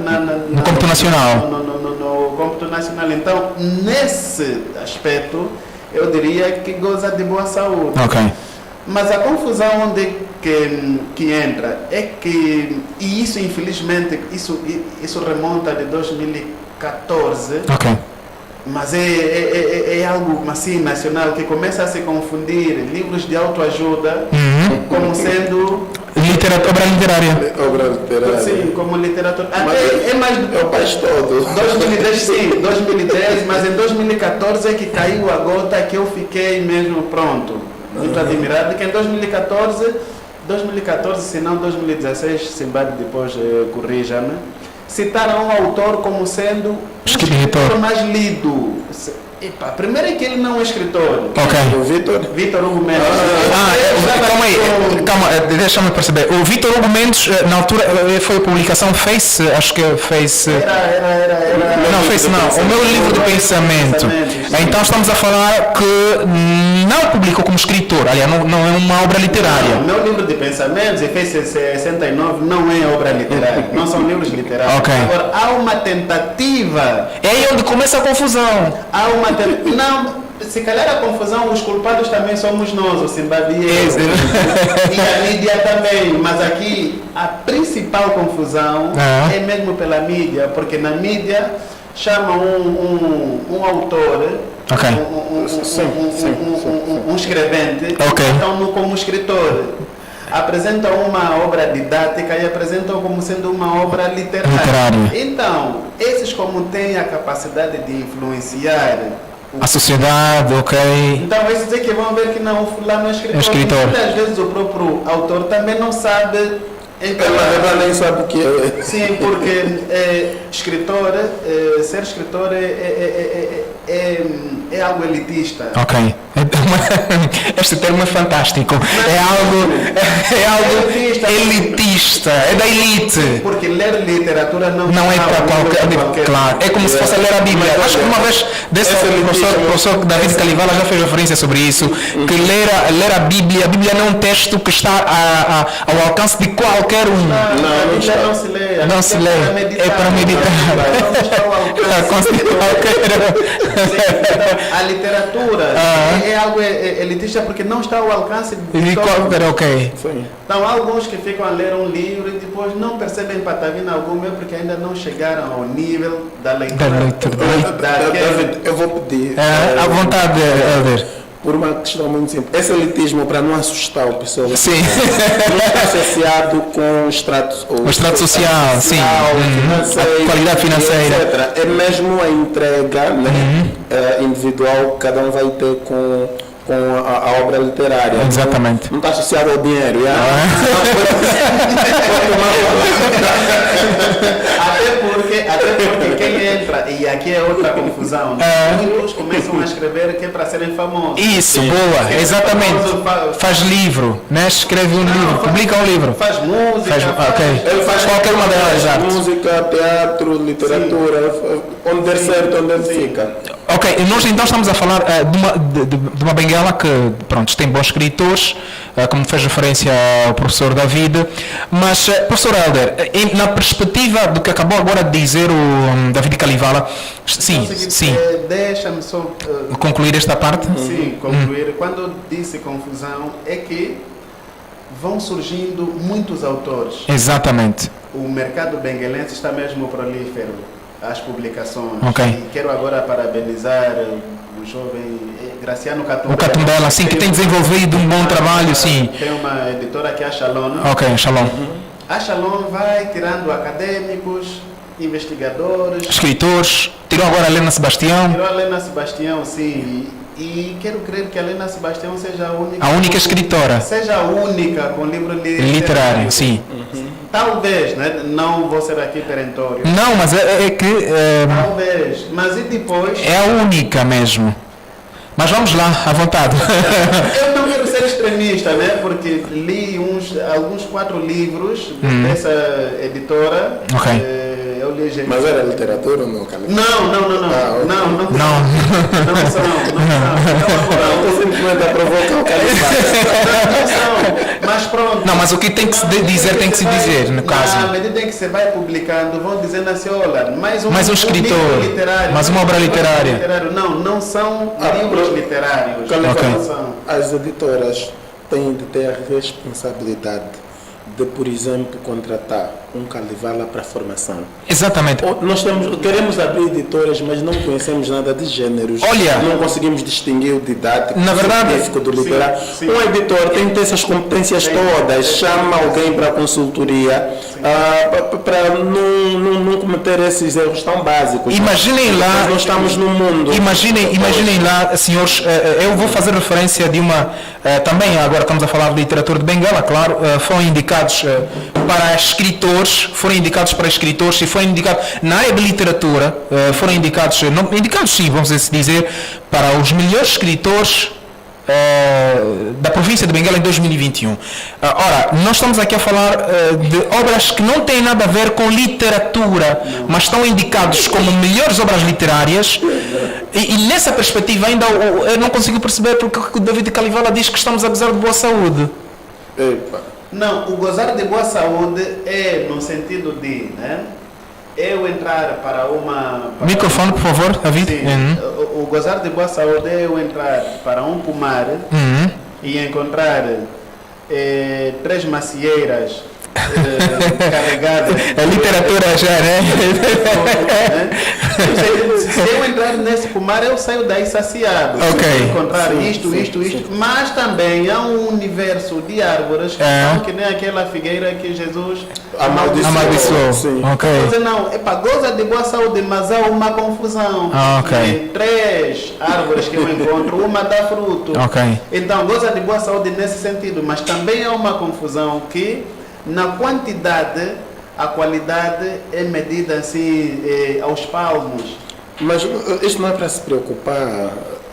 [SPEAKER 2] No cômputo nacional.
[SPEAKER 4] No cômputo nacional. Então, nesse aspecto, eu diria que goza de boa saúde.
[SPEAKER 2] Ok.
[SPEAKER 4] Mas a confusão onde que entra é que, e isso infelizmente, isso remonta de 2014,
[SPEAKER 2] Ok.
[SPEAKER 4] mas é algo assim nacional que começa a se confundir livros de autoajuda como sendo
[SPEAKER 2] Obra literária.
[SPEAKER 3] Obra literária.
[SPEAKER 4] sim, como literatura.
[SPEAKER 3] Mas
[SPEAKER 4] Até é mais do
[SPEAKER 3] é o país todo.
[SPEAKER 4] 2010, sim, 2010, mas em 2014 é que caiu a gota que eu fiquei mesmo pronto. Muito admirado, que em 2014, se não 2016, Simbad depois corrija-me, citaram um autor como sendo o escritor mais lido. Epa, primeiro é que ele não é escritor.
[SPEAKER 2] Ok.
[SPEAKER 3] O
[SPEAKER 4] Vitor Hugo Mendes.
[SPEAKER 2] Calma aí, calma, deixa-me perceber. O Vitor Hugo Mendes, na altura, foi a publicação Face, acho que Face. Não, Face não, o meu livro de pensamento. Então estamos a falar que não publicou como escritor, aliás, não é uma obra literária.
[SPEAKER 4] O meu livro de pensamentos, e fez 69, não é obra literária, não são livros literários.
[SPEAKER 2] Ok.
[SPEAKER 4] Agora, há uma tentativa.
[SPEAKER 2] É aí onde começa a confusão.
[SPEAKER 4] Não, se calhar a confusão, os culpados também somos nós, o Simbad e a mídia também, mas aqui a principal confusão é mesmo pela mídia, porque na mídia chamam um autor,
[SPEAKER 2] Ok.
[SPEAKER 4] um escrevente,
[SPEAKER 2] Ok.
[SPEAKER 4] então como escritor. Apresentam uma obra didática e apresentam como sendo uma obra literária. Então, esses como têm a capacidade de influenciar
[SPEAKER 2] A sociedade, ok.
[SPEAKER 4] então, esses é que vão ver que não, o fulano é escritor.
[SPEAKER 2] É escritor.
[SPEAKER 4] Muitas vezes o próprio autor também não sabe.
[SPEAKER 3] Ela nem sabe o que é.
[SPEAKER 4] Sim, porque ser escritor é algo elitista.
[SPEAKER 2] Ok. Este termo é fantástico. É algo elitista. É da elite.
[SPEAKER 4] Porque ler literatura não
[SPEAKER 2] É para qualquer. Claro. É como se fosse ler a Bíblia. Acho que uma vez o professor David Calivala já fez referência sobre isso. Que ler a Bíblia é um texto que está ao alcance de qualquer um.
[SPEAKER 4] A Bíblia não se lê.
[SPEAKER 2] Não se lê. É para meditar.
[SPEAKER 4] Não está ao alcance de
[SPEAKER 2] qualquer.
[SPEAKER 4] A literatura é algo elitista porque não está ao alcance de
[SPEAKER 2] qualquer. Ok.
[SPEAKER 4] Então há alguns que ficam a ler um livro e depois não percebem patavina alguma porque ainda não chegaram ao nível da leitura.
[SPEAKER 3] David, eu vou pedir.
[SPEAKER 2] À vontade, Helder.
[SPEAKER 3] por uma questão muito simples. Esse elitismo, para não assustar o pessoal,
[SPEAKER 2] Sim.
[SPEAKER 3] não está associado com o extrato
[SPEAKER 2] social, sim.
[SPEAKER 3] financeiro,
[SPEAKER 2] A qualidade financeira.
[SPEAKER 3] etc. É mesmo a entrega, né, individual que cada um vai ter com a obra literária.
[SPEAKER 2] Exatamente.
[SPEAKER 3] Não está associado ao dinheiro.
[SPEAKER 4] Até porque quem entra, e aqui é outra confusão, muitos começam a escrever que é para serem famosos.
[SPEAKER 2] Isso, boa, exatamente. Faz livro, né? Escreve um livro, publica um livro.
[SPEAKER 4] Faz música,
[SPEAKER 3] Ele faz
[SPEAKER 2] qualquer uma delas, artes.
[SPEAKER 3] música, teatro, literatura, onde der certo, onde ele fica.
[SPEAKER 2] Ok, nós então estamos a falar de uma Benguela que, pronto, tem bons escritores, como fez referência ao professor David, mas, professor Helder, na perspectiva do que acabou agora de dizer o David Kalivala, sim,
[SPEAKER 4] deixa-me só
[SPEAKER 2] concluir esta parte?
[SPEAKER 4] Sim, concluir. Quando eu disse confusão, é que vão surgindo muitos autores.
[SPEAKER 2] Exatamente.
[SPEAKER 4] O mercado benguelense está mesmo prolífero, as publicações.
[SPEAKER 2] Okay.
[SPEAKER 4] E quero agora parabenizar o jovem Graciano Catumbela.
[SPEAKER 2] O Catumbela, sim, que tem desenvolvido um bom trabalho, sim.
[SPEAKER 4] Tem uma editora que é a Shalom.
[SPEAKER 2] Ok, Shalom.
[SPEAKER 4] A Shalom vai tirando acadêmicos, investigadores.
[SPEAKER 2] Escritores, tirou agora a Helena Sebastião.
[SPEAKER 4] Tirou a Helena Sebastião, sim. E quero crer que a Helena Sebastião seja
[SPEAKER 2] a única escritora.
[SPEAKER 4] Seja a única com livro
[SPEAKER 2] literário, sim.
[SPEAKER 4] Talvez, né? Não vou ser aqui perentório.
[SPEAKER 2] Não, mas é que...
[SPEAKER 4] Talvez, mas e depois...
[SPEAKER 2] É a única mesmo. Mas vamos lá, à vontade.
[SPEAKER 4] Eu não quero ser extremista, né? Porque li alguns 4 livros dessa editora.
[SPEAKER 2] Ok.
[SPEAKER 3] Mas era literatura ou não, Caleb?
[SPEAKER 4] Não
[SPEAKER 3] Estou simplesmente a provocar o Caleb.
[SPEAKER 4] Mas pronto.
[SPEAKER 2] Não, mas o que tem que se dizer, tem que se dizer, no caso.
[SPEAKER 4] À medida em que você vai publicando, vão dizendo assim, olha, mais um
[SPEAKER 2] escritor,
[SPEAKER 4] livro literário,
[SPEAKER 2] mais uma obra literária.
[SPEAKER 4] Não são livros literários.
[SPEAKER 3] As editoras têm de ter a responsabilidade de, por exemplo, contratar um Kalivala para formação.
[SPEAKER 2] Exatamente.
[SPEAKER 3] Nós queremos abrir editoras, mas não conhecemos nada de gêneros.
[SPEAKER 2] Olha,
[SPEAKER 3] não conseguimos distinguir o didático,
[SPEAKER 2] na verdade,
[SPEAKER 3] científico do literário. Um editor tem que ter essas competências todas, chama alguém para a consultoria, para não cometer esses erros tão básicos.
[SPEAKER 2] Imaginem lá,
[SPEAKER 3] nós estamos no mundo.
[SPEAKER 2] Imaginem lá, senhores, eu vou fazer referência de uma, também agora estamos a falar de literatura de Benguela, claro, foram indicados para escritores, e foram indicados na área de literatura, foram indicados sim, vamos dizer, para os melhores escritores da província de Benguela em 2021. Ora, nós estamos aqui a falar de obras que não têm nada a ver com literatura, mas estão indicados como melhores obras literárias, e nessa perspectiva ainda eu não consigo perceber porque o David Kalivala diz que estamos a gozar de boa saúde.
[SPEAKER 4] Não, o gozar de boa saúde é no sentido de, né, eu entrar para uma...
[SPEAKER 2] Microfone, por favor, David.
[SPEAKER 4] Sim, o gozar de boa saúde é eu entrar para um pomar e encontrar 3 macieiras carregadas.
[SPEAKER 2] É literatura já, né?
[SPEAKER 4] Se eu entrar nesse pomar, eu saio daí saciado.
[SPEAKER 2] Ok.
[SPEAKER 4] Encontrar isto. Mas também há um universo de árvores que são que nem aquela figueira que Jesus
[SPEAKER 2] amaldiçoou. Sim. Okay.
[SPEAKER 4] Então, não, goza de boa saúde, mas há uma confusão.
[SPEAKER 2] Okay.
[SPEAKER 4] 3 árvores que eu encontro, uma dá fruto.
[SPEAKER 2] Okay.
[SPEAKER 4] Então, goza de boa saúde nesse sentido, mas também há uma confusão que na quantidade, a qualidade é medida assim aos palmos.
[SPEAKER 3] Mas isto não é para se preocupar.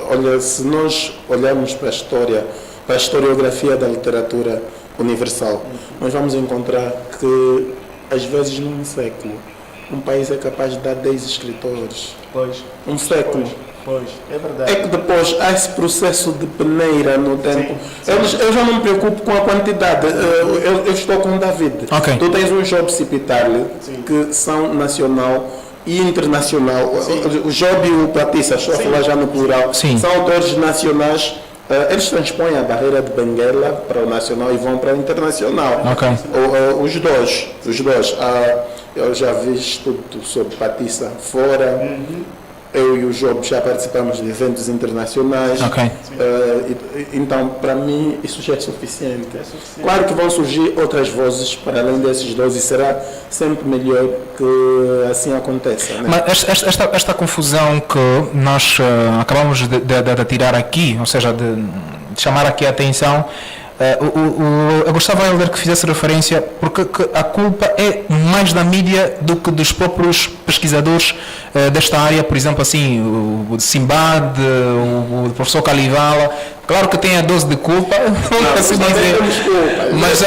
[SPEAKER 3] Olha, se nós olharmos para a historiografia da literatura universal, nós vamos encontrar que, às vezes, num século, um país é capaz de dar 10 escritores.
[SPEAKER 4] Pois.
[SPEAKER 3] Um século.
[SPEAKER 4] Pois, é verdade.
[SPEAKER 3] É que depois há esse processo de peneira no tempo. Eu já não me preocupo com a quantidade. Eu estou com o David.
[SPEAKER 2] Okay.
[SPEAKER 3] Tu tens um Job Cipitarli, que são nacional e internacional. O Job e o Platissa, estou a falar já no plural, são autores nacionais. Eles transpõem a barreira de Benguela para o nacional e vão para o internacional.
[SPEAKER 2] Okay.
[SPEAKER 3] Os dois. Eu já vi estudo sobre Platissa fora. eu e o Job já participamos de eventos internacionais.
[SPEAKER 2] Ok.
[SPEAKER 3] Então, para mim, isso já é suficiente. Claro que vão surgir outras vozes para além desses 12 e será sempre melhor que assim aconteça. Né?
[SPEAKER 2] Mas esta confusão que nós acabamos de tirar aqui, ou seja, de chamar aqui a atenção, eu gostava, Helder, que fizesse referência, porque a culpa é mais da mídia do que dos próprios pesquisadores desta área, por exemplo, assim, o Simbad, o professor Calivala. Claro que tem a dose de culpa, assim dizer. Mas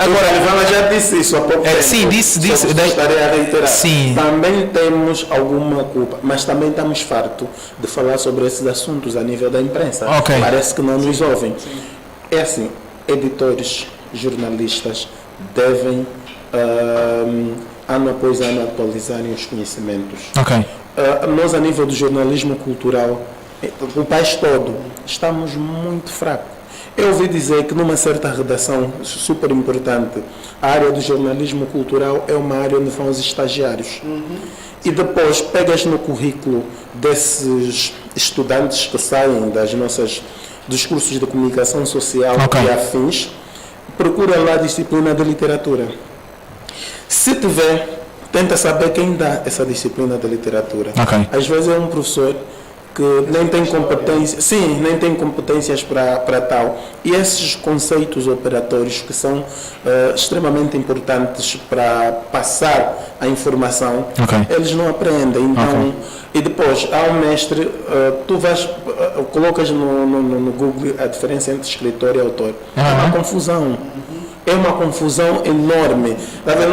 [SPEAKER 2] agora.
[SPEAKER 3] O Calivala já disse isso há pouco tempo.
[SPEAKER 2] Sim, disse.
[SPEAKER 3] Gostaria a reiterar.
[SPEAKER 2] Sim.
[SPEAKER 3] Também temos alguma culpa, mas também estamos fartos de falar sobre esses assuntos a nível da imprensa.
[SPEAKER 2] Okay.
[SPEAKER 3] Parece que não nos ouvem. É assim, editores, jornalistas devem ano após ano atualizarem os conhecimentos.
[SPEAKER 2] Ok.
[SPEAKER 3] Nós, a nível do jornalismo cultural, o país todo, estamos muito fracos. Eu ouvi dizer que numa certa redação super importante, a área do jornalismo cultural é uma área onde vão os estagiários. E depois pegas no currículo desses estudantes que saem dos cursos de comunicação social e afins, procura lá a disciplina de literatura. Se tiver, tenta saber quem dá essa disciplina de literatura. Às vezes é um professor que nem tem competência, nem tem competências para tal. E esses conceitos operatórios que são extremamente importantes para passar a informação, eles não aprendem. Então, e depois, há um mestre, colocas no Google a diferença entre escritor e autor. É uma confusão. É uma confusão enorme.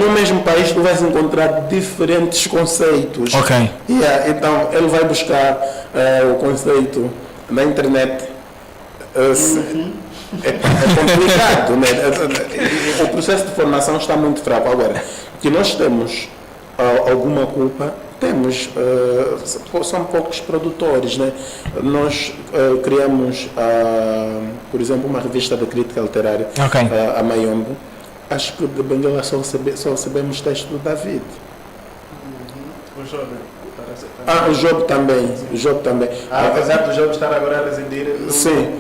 [SPEAKER 3] No mesmo país tu vais encontrar diferentes conceitos. Então ele vai buscar o conceito na internet. É complicado, né? O processo de formação está muito fraco. Agora, que nós temos alguma culpa, temos, são poucos produtores, né? Nós criamos, por exemplo, uma revista de crítica literária, a Mayombo. Acho que de Benguela só recebemos texto do David.
[SPEAKER 4] O Job.
[SPEAKER 3] O Job também.
[SPEAKER 4] Apesar do Job estar agora a residir no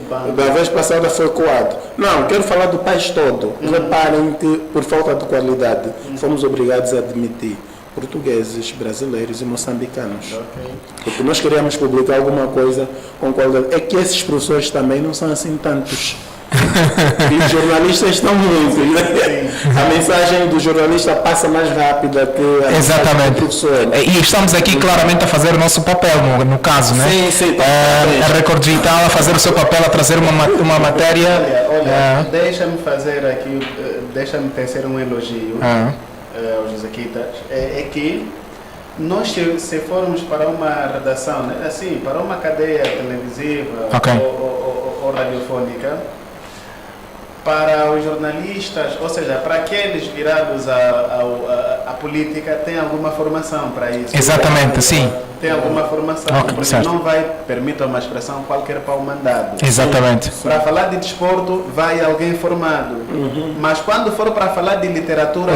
[SPEAKER 4] banco.
[SPEAKER 3] Da vez passada foi coado. Não, quero falar do país todo. Reparem que, por falta de qualidade, fomos obrigados a admitir portugueses, brasileiros e moçambicanos. Porque nós queríamos publicar alguma coisa com qualidade. É que esses professores também não são assim tantos. E os jornalistas estão muito. Né? A mensagem do jornalista passa mais rápida que a mensagem do professor.
[SPEAKER 2] E estamos aqui claramente a fazer o nosso papel, no caso, né?
[SPEAKER 3] Sim.
[SPEAKER 2] A Record Digital a fazer o seu papel, a trazer uma matéria.
[SPEAKER 4] Olha, deixa-me tecer um elogio ao Josequita. É que nós, se formos para uma redação, né, assim, para uma cadeia televisiva ou radiofónica, para os jornalistas, ou seja, para aqueles virados à política, tem alguma formação para isso.
[SPEAKER 2] Exatamente, sim.
[SPEAKER 4] Tem alguma formação, porque não vai, permitam uma expressão, qualquer pau mandado.
[SPEAKER 2] Exatamente.
[SPEAKER 4] Para falar de desporto, vai alguém formado. Mas quando for para falar de literatura,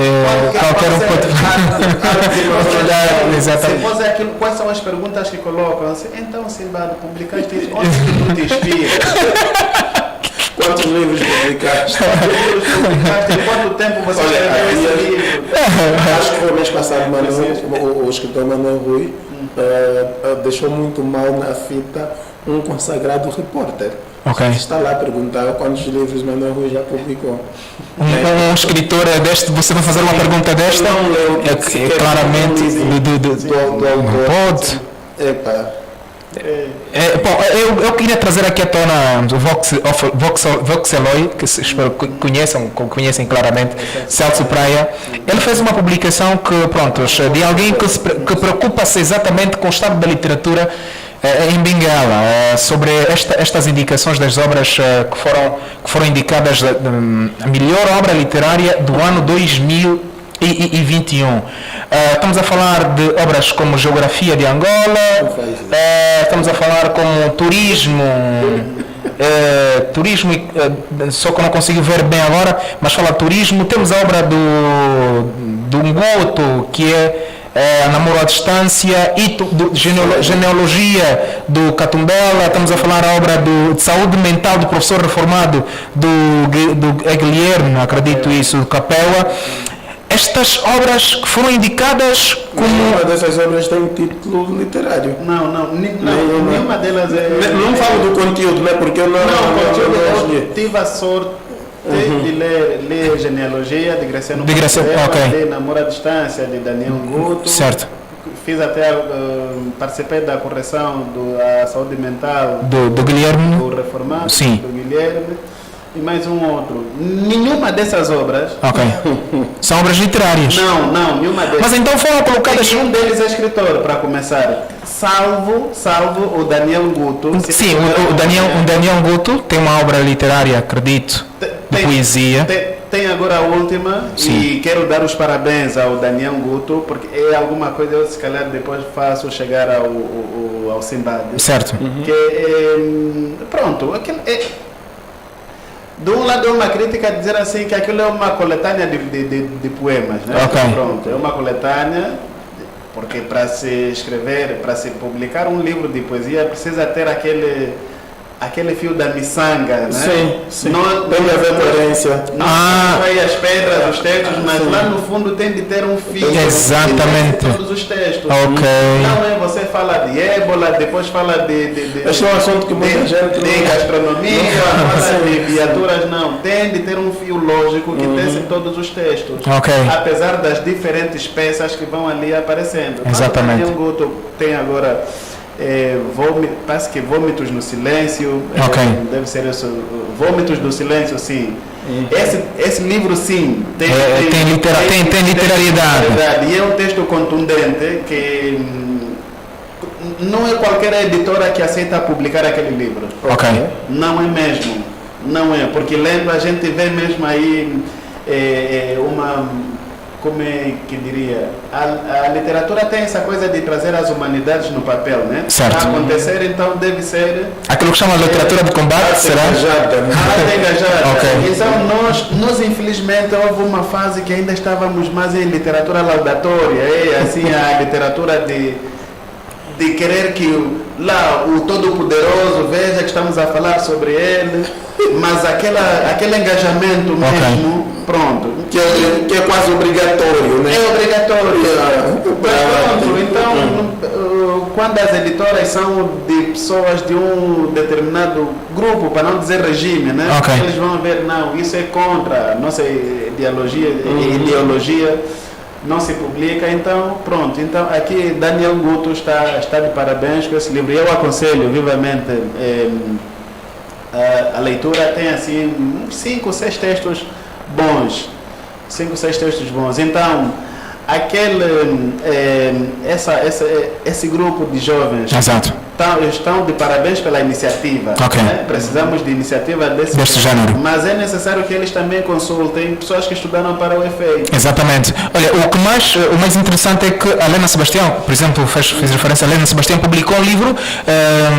[SPEAKER 4] qualquer um pode
[SPEAKER 2] Exatamente.
[SPEAKER 4] Se fosse aquilo, quais são as perguntas que colocam? Então, Simbad, publicaste isso? Onde que tu te inspiras?
[SPEAKER 3] Quantos livros publicaste?
[SPEAKER 4] Quanto tempo você escreveu esse livro?
[SPEAKER 3] Acho que foi o mês passado, o escritor Manuel Rui deixou muito mal na fita um consagrado repórter. Está lá a perguntar quantos livros Manuel Rui já publicou.
[SPEAKER 2] Um escritor deste, você vai fazer uma pergunta desta?
[SPEAKER 3] Não leu,
[SPEAKER 2] claramente
[SPEAKER 3] do autor.
[SPEAKER 2] Eu queria trazer aqui à tona o Voxeloy, que espero que conhecem claramente, Celso Praia. Ele fez uma publicação de alguém que preocupa-se exatamente com o estado da literatura em Benguela, sobre estas indicações das obras que foram indicadas a melhor obra literária do ano 2021. Estamos a falar de obras como Geografia de Angola, estamos a falar como Turismo, só que eu não consigo ver bem agora, mas fala Turismo. Temos a obra do Ngoto, que é Namoro à Distância, Genealogia do Catumbela, estamos a falar a obra de Saúde Mental do professor reformado do Guilherme, acredito isso, do Capela. Estas obras que foram indicadas como...
[SPEAKER 3] Nenhuma dessas obras tem título literário.
[SPEAKER 4] Nenhuma delas é...
[SPEAKER 3] Não falo do conteúdo, né? Porque eu não
[SPEAKER 4] tive a sorte de ler Genealogia de Graciano
[SPEAKER 2] ok.
[SPEAKER 4] ler Namoro à Distância de Daniel Guto.
[SPEAKER 2] Certo.
[SPEAKER 4] Fiz até, participei da correção da saúde mental
[SPEAKER 2] do Guilherme.
[SPEAKER 4] do reformado,
[SPEAKER 2] Sim.
[SPEAKER 4] do Guilherme. E mais um outro. Nenhuma dessas obras.
[SPEAKER 2] Ok. São obras literárias.
[SPEAKER 4] Não, nenhuma delas.
[SPEAKER 2] Mas então foram colocadas.
[SPEAKER 4] Um deles é escritor, para começar. Salvo o Daniel Guto.
[SPEAKER 2] Sim, o Daniel Guto tem uma obra literária, acredito, de poesia.
[SPEAKER 4] Tem agora a última.
[SPEAKER 2] Sim.
[SPEAKER 4] E quero dar os parabéns ao Daniel Guto, porque é alguma coisa eu se calhar depois faço chegar ao Simbad.
[SPEAKER 2] Certo.
[SPEAKER 4] Que pronto, aquilo de um lado é uma crítica dizer assim que aquilo é uma coletânea de poemas, né?
[SPEAKER 2] Ok.
[SPEAKER 4] Pronto, é uma coletânea, porque para se escrever, para se publicar um livro de poesia precisa ter aquele fio da miçanga, né?
[SPEAKER 3] Sim.
[SPEAKER 4] Não
[SPEAKER 3] Tem que haver coerência.
[SPEAKER 4] Não vai as pedras, os textos, mas lá no fundo tem de ter um fio.
[SPEAKER 2] Exatamente.
[SPEAKER 4] De todos os textos.
[SPEAKER 2] Ok.
[SPEAKER 4] Não é você fala de ébola, depois fala de
[SPEAKER 3] Este é um assunto que muita gente
[SPEAKER 4] de gastronomia, fala de viaturas, não. Tem de ter um fio lógico que tem em todos os textos.
[SPEAKER 2] Ok.
[SPEAKER 4] Apesar das diferentes peças que vão ali aparecendo.
[SPEAKER 2] Exatamente.
[SPEAKER 4] Daniel Guto tem agora parece que Vômitos no Silêncio.
[SPEAKER 2] Ok.
[SPEAKER 4] Deve ser isso. Vômitos do Silêncio, sim. Esse livro, sim, tem literariedade. E é um texto contundente que não é qualquer editora que aceita publicar aquele livro.
[SPEAKER 2] Ok.
[SPEAKER 4] Não é mesmo. Não é, porque lendo a gente vê mesmo aí como é que diria, a literatura tem essa coisa de trazer as humanidades no papel, né?
[SPEAKER 2] Certo.
[SPEAKER 4] Para acontecer, então deve ser...
[SPEAKER 2] Aquilo que chama de literatura de combate, será?
[SPEAKER 3] Engajada.
[SPEAKER 2] Ok.
[SPEAKER 4] Então nós infelizmente houve uma fase que ainda estávamos mais em literatura laudatória, assim, a literatura de querer que o Todo-Poderoso veja que estamos a falar sobre ele, mas aquele engajamento mesmo, pronto.
[SPEAKER 3] Que é quase obrigatório, né?
[SPEAKER 4] É obrigatório. Mas pronto, então, quando as editoras são de pessoas de um determinado grupo, para não dizer regime, né?
[SPEAKER 2] Ok.
[SPEAKER 4] Eles vão ver, não, isso é contra a nossa ideologia, não se publica, então pronto. Então aqui Daniel Guto está de parabéns com esse livro. Eu aconselho vivamente a leitura. Tem assim 5 ou 6 textos bons. 5 ou 6 textos bons. Então esse grupo de jovens estão de parabéns pela iniciativa.
[SPEAKER 2] Okay.
[SPEAKER 4] Né? Precisamos de iniciativa desse
[SPEAKER 2] género.
[SPEAKER 4] Mas é necessário que eles também consultem pessoas que estudaram para o efeito.
[SPEAKER 2] Exatamente. Olha, o mais interessante é que a Helena Sebastião, por exemplo, fiz referência a Helena Sebastião, publicou um livro,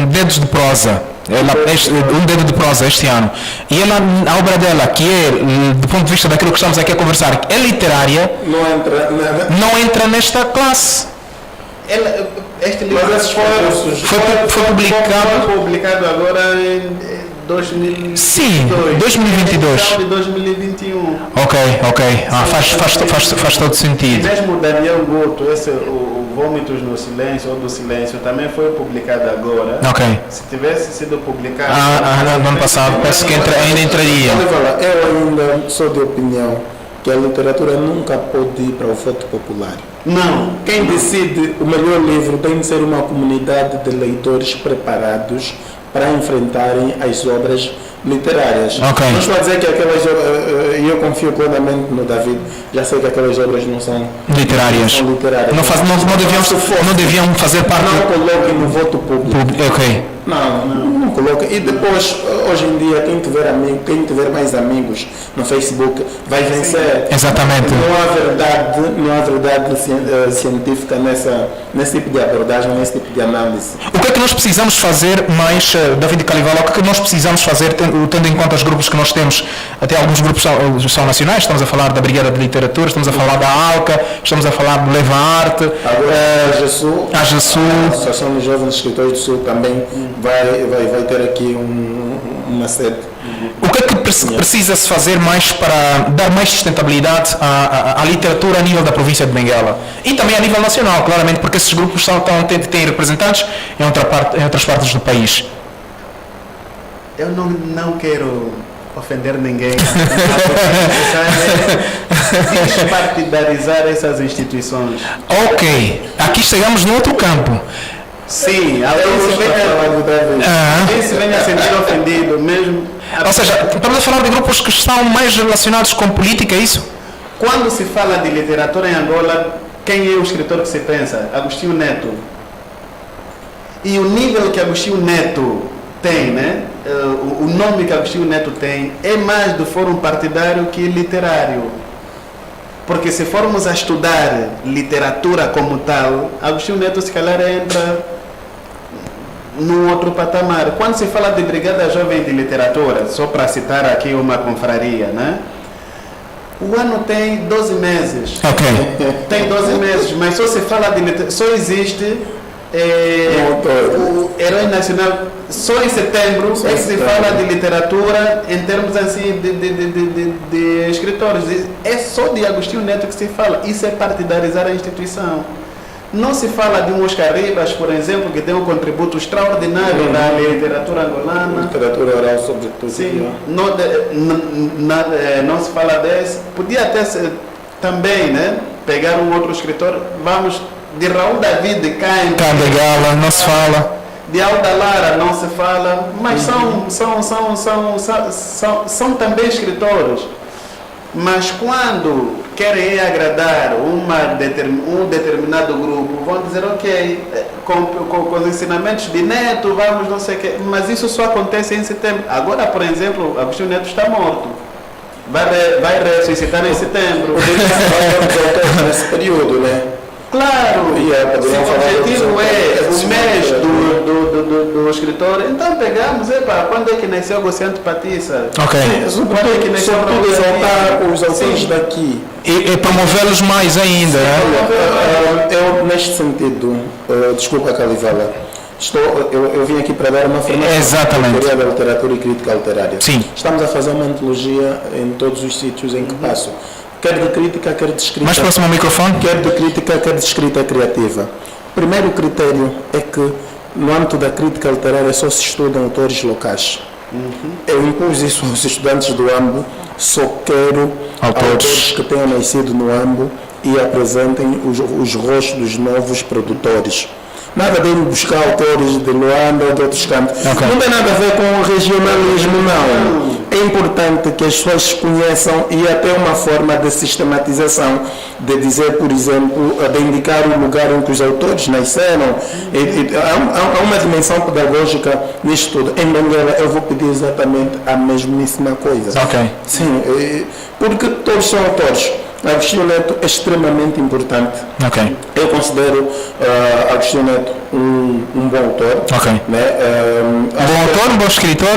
[SPEAKER 2] Dedos de Prosa. Um dedo de prosa este ano. E a obra dela, que é, do ponto de vista daquilo que estamos aqui a conversar, é literária, não entra nesta classe.
[SPEAKER 4] Este livro
[SPEAKER 2] foi
[SPEAKER 4] publicado agora em 2022.
[SPEAKER 2] Sim, 2022.
[SPEAKER 4] De 2021.
[SPEAKER 2] Ok. Faz todo sentido.
[SPEAKER 4] E mesmo Daniel Guto, o Vômitos no Silêncio ou do Silêncio, também foi publicado agora.
[SPEAKER 2] Ok.
[SPEAKER 4] Se tivesse sido publicado
[SPEAKER 2] no ano passado, penso que ainda entraria.
[SPEAKER 3] Eu ainda sou de opinião que a literatura nunca pode ir para o voto popular.
[SPEAKER 4] Não.
[SPEAKER 3] Quem decide o melhor livro tem de ser uma comunidade de leitores preparados para enfrentarem as obras literárias.
[SPEAKER 2] Okay.
[SPEAKER 3] Não estou a dizer que aquelas obras, e eu confio plenamente no David, já sei que aquelas obras não são
[SPEAKER 2] literárias. Não deviam fazer parte.
[SPEAKER 3] Não coloquem no voto público.
[SPEAKER 2] Ok.
[SPEAKER 3] Não como coloca. E depois, hoje em dia, quem tiver mais amigos no Facebook vai vencer.
[SPEAKER 2] Exatamente.
[SPEAKER 3] Não há verdade científica nesse tipo de abordagem, nesse tipo de análise.
[SPEAKER 2] O que é que nós precisamos fazer mais, David Calivala, o que é que nós precisamos fazer, tendo em conta os grupos que nós temos, até alguns grupos são nacionais, estamos a falar da Brigada de Literatura, estamos a falar da ALCA, estamos a falar do Leva Arte,
[SPEAKER 3] agora a GESU,
[SPEAKER 2] a
[SPEAKER 3] Associação dos Jovens Escritores do Sul também vai ter aqui uma sede.
[SPEAKER 2] O que é que precisa-se fazer mais para dar mais sustentabilidade à literatura a nível da província de Benguela? E também a nível nacional, claramente, porque esses grupos têm representantes em outras partes do país.
[SPEAKER 4] Eu não quero ofender ninguém. Despartidarizar essas instituições.
[SPEAKER 2] Ok, aqui chegamos no outro campo.
[SPEAKER 4] Sim, alguém se venha a sentir ofendido mesmo.
[SPEAKER 2] Ou seja, estamos a falar de grupos que estão mais relacionados com política, é isso?
[SPEAKER 4] Quando se fala de literatura em Angola, quem é o escritor que se pensa? Agostinho Neto. E o nível que Agostinho Neto tem, né? O nome que Agostinho Neto tem é mais do fórum partidário que literário. Porque se formos a estudar literatura como tal, Agostinho Neto se calhar entra num outro patamar. Quando se fala de Brigada Jovem de Literatura, só para citar aqui uma confraria, né? O ano tem 12 meses.
[SPEAKER 2] Ok.
[SPEAKER 4] Tem 12 meses, mas só se fala de literatura, só existe o Herói Nacional, só em setembro é que se fala de literatura em termos assim de escritores. É só de Agostinho Neto que se fala. Isso é partidarizar a instituição. Não se fala de um Oscar Ribas, por exemplo, que tem um contributo extraordinário da literatura angolana.
[SPEAKER 3] Literatura oral, sobretudo.
[SPEAKER 4] Sim, não se fala desse. Podia até também, né, pegar um outro escritor, vamos, de Raul David de
[SPEAKER 2] Candegala, não se fala.
[SPEAKER 4] De Alda Lara não se fala, mas são também escritores. Mas quando querem agradar um determinado grupo, vão dizer, ok, com os ensinamentos de Neto, vamos não sei o quê, mas isso só acontece em setembro. Agora, por exemplo, Agostinho Neto está morto. Vai ressuscitar em setembro.
[SPEAKER 3] Nesse período, né?
[SPEAKER 4] Claro, se o objetivo é o mês do escritor, então pegamos, quando é que nasceu Gociante Patissa?
[SPEAKER 2] Ok.
[SPEAKER 4] Quando é que nasceu
[SPEAKER 3] exaltar os autores daqui.
[SPEAKER 2] E promovê-los mais ainda, né?
[SPEAKER 3] Eu, neste sentido, desculpa, Calivala, eu vim aqui para dar uma formação
[SPEAKER 2] Exatamente.
[SPEAKER 3] de teoria da literatura e crítica literária.
[SPEAKER 2] Sim.
[SPEAKER 3] Estamos a fazer uma antologia em todos os sítios em que passo. Quer de crítica, quer de escrita.
[SPEAKER 2] Mais próximo ao microfone.
[SPEAKER 3] Quer de crítica, quer de escrita criativa. O primeiro critério é que, no âmbito da crítica literária, só se estudam autores locais. Eu impus isso aos estudantes do AMBO, só quero autores que tenham nascido no AMBO e apresentem os rostos dos novos produtores. Nada de ir buscar autores de Luanda ou de outros campos.
[SPEAKER 2] Okay.
[SPEAKER 3] Não tem nada a ver com o regionalismo, não. É importante que as pessoas conheçam e até uma forma de sistematização, de dizer, por exemplo, de indicar o lugar em que os autores nasceram. Há uma dimensão pedagógica nisto tudo. Em Benguela eu vou pedir exatamente a mesmíssima coisa.
[SPEAKER 2] Ok.
[SPEAKER 3] Sim, porque todos são autores. Agostinho Neto é extremamente importante.
[SPEAKER 2] Ok.
[SPEAKER 3] Eu considero Agostinho Neto um bom autor.
[SPEAKER 2] Ok.
[SPEAKER 3] Né?
[SPEAKER 2] Bom autor, um bom escritor?
[SPEAKER 3] O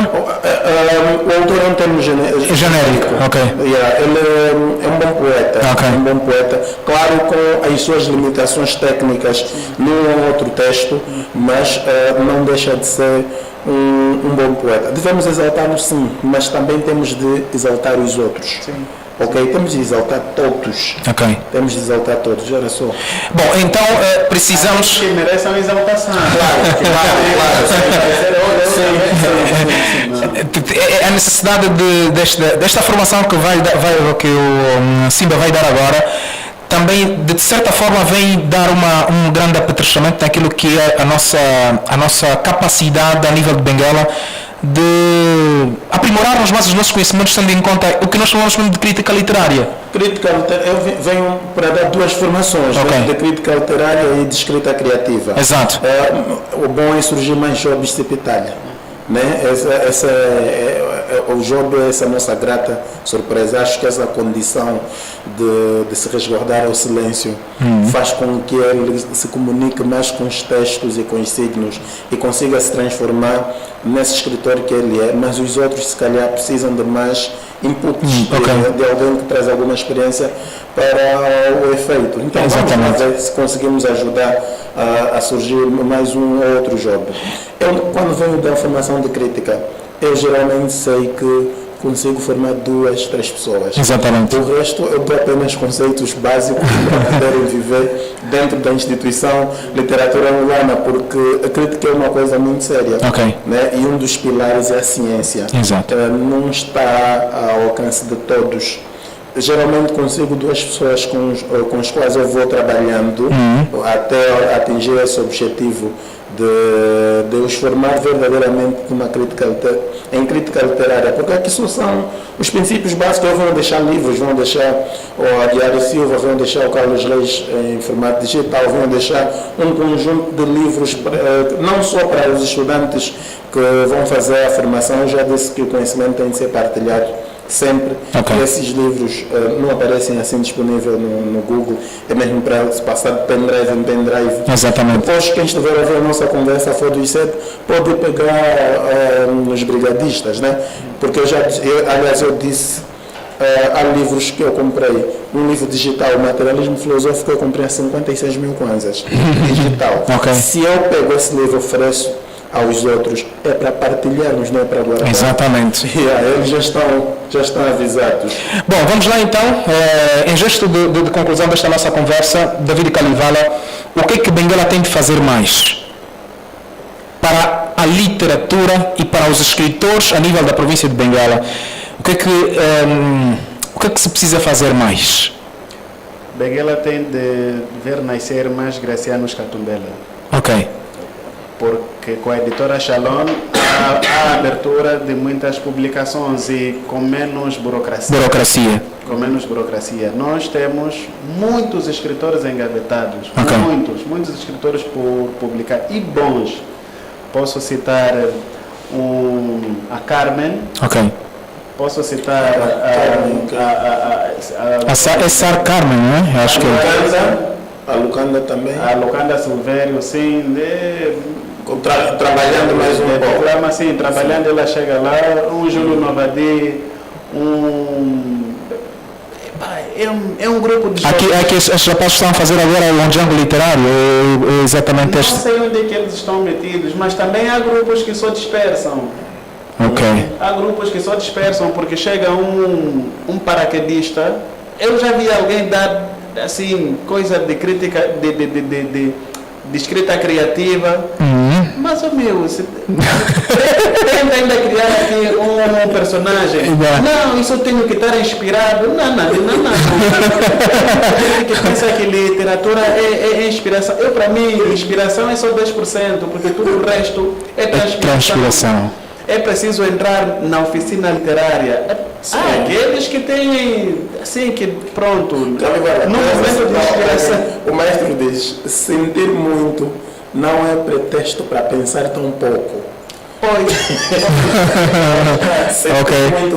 [SPEAKER 3] autor é um termo
[SPEAKER 2] genérico. Ok.
[SPEAKER 3] Ele é um bom poeta.
[SPEAKER 2] Ok.
[SPEAKER 3] Um bom poeta. Claro, com as suas limitações técnicas num ou outro texto, mas não deixa de ser um bom poeta. Devemos exaltá-lo, sim, mas também temos de exaltar os outros. Sim. Ok, temos de exaltar todos.
[SPEAKER 2] Ok.
[SPEAKER 3] Temos de exaltar todos, olha só.
[SPEAKER 2] Bom, então precisamos.
[SPEAKER 4] Que merecem uma exaltação.
[SPEAKER 2] A necessidade desta formação que que o Simba vai dar agora também, de certa forma, vem dar um grande apetrechamento naquilo que é a nossa capacidade a nível de Benguela de aprimorarmos mais os nossos conhecimentos, tendo em conta o que nós chamamos de crítica literária.
[SPEAKER 3] Crítica literária, eu venho para dar duas formações,
[SPEAKER 2] okay,
[SPEAKER 3] de crítica literária e de escrita criativa.
[SPEAKER 2] Exato.
[SPEAKER 3] O bom é surgir mais jovens se pitalha. Né? O Job é essa nossa grata surpresa. Acho que essa condição de se resguardar ao silêncio faz com que ele se comunique mais com os textos e com os signos e consiga se transformar nesse escritor que ele é, mas os outros se calhar precisam de mais inputs de alguém que traz alguma experiência para o efeito. Então vamos ver se conseguimos ajudar a surgir mais um ou outro Job. Eu, quando venho da formação de crítica, eu geralmente sei que consigo formar 2, 3 pessoas.
[SPEAKER 2] Exatamente.
[SPEAKER 3] O resto eu dou apenas conceitos básicos para poderem viver dentro da instituição literatura angolana, porque a crítica é uma coisa muito séria. Né? E um dos pilares é a ciência.
[SPEAKER 2] Exato.
[SPEAKER 3] Não está ao alcance de todos. Geralmente consigo 2 pessoas com as quais eu vou trabalhando até atingir esse objetivo de os formar verdadeiramente em crítica literária, porque aqui só são os princípios básicos. Eu vou deixar livros, vão deixar o Adiário Silva, vão deixar o Carlos Reis em formato digital, vão deixar um conjunto de livros, não só para os estudantes que vão fazer a formação. Eu já disse que o conhecimento tem de ser partilhado sempre. Esses livros não aparecem assim disponível no Google, é mesmo para se passar de pendrive em pendrive.
[SPEAKER 2] Exatamente.
[SPEAKER 3] Depois, quem estiver a ver a nossa conversa for dos 7, pode pegar nos brigadistas, né? Porque aliás eu disse, há livros que eu comprei, um livro digital, Materialismo Filosófico, eu comprei a 56 mil kwanzas, digital. Se eu pego esse livro e ofereço aos outros, é para partilharmos, não é para guardar.
[SPEAKER 2] Exatamente.
[SPEAKER 3] Eles já estão avisados.
[SPEAKER 2] Bom, vamos lá então. Em gesto de conclusão desta nossa conversa, David Kalivala, o que Benguela tem de fazer mais para a literatura e para os escritores a nível da província de Benguela? O que é que se precisa fazer mais?
[SPEAKER 4] Benguela tem de ver nascer mais Gracianos Catumbela. Porque com a editora Shalom há a abertura de muitas publicações e com menos burocracia. Com menos burocracia. Nós temos muitos escritores engavetados, muitos escritores por publicar e bons. Posso citar a Carmen. Posso citar
[SPEAKER 2] a Sar Carmen, não é? Acho que
[SPEAKER 3] a Lucanda também.
[SPEAKER 4] A Lucanda Silvério, sim.
[SPEAKER 3] Trabalhando mais um pouco.
[SPEAKER 4] Sim, trabalhando, ela chega lá, um Júlio Novadi, é um grupo de jovens.
[SPEAKER 2] Aqui estes rapazes estão a fazer agora o Lonjango Literário, exatamente este.
[SPEAKER 4] Não sei onde é que eles estão metidos, mas também há grupos que só dispersam. Há grupos que só dispersam porque chega um paraquedista. Eu já vi alguém dar assim, coisa de crítica, de escrita criativa. Mas, tenta ainda criar aqui um personagem. Não, isso eu tenho que estar inspirado. Não. Que pensa que literatura é inspiração. Para mim, inspiração é só 10%, porque tudo o resto é transpiração. É preciso entrar na oficina literária. Aqueles que têm, assim, que pronto, no momento de inspiração.
[SPEAKER 3] O maestro diz, sentir muito não é pretexto para pensar tão pouco.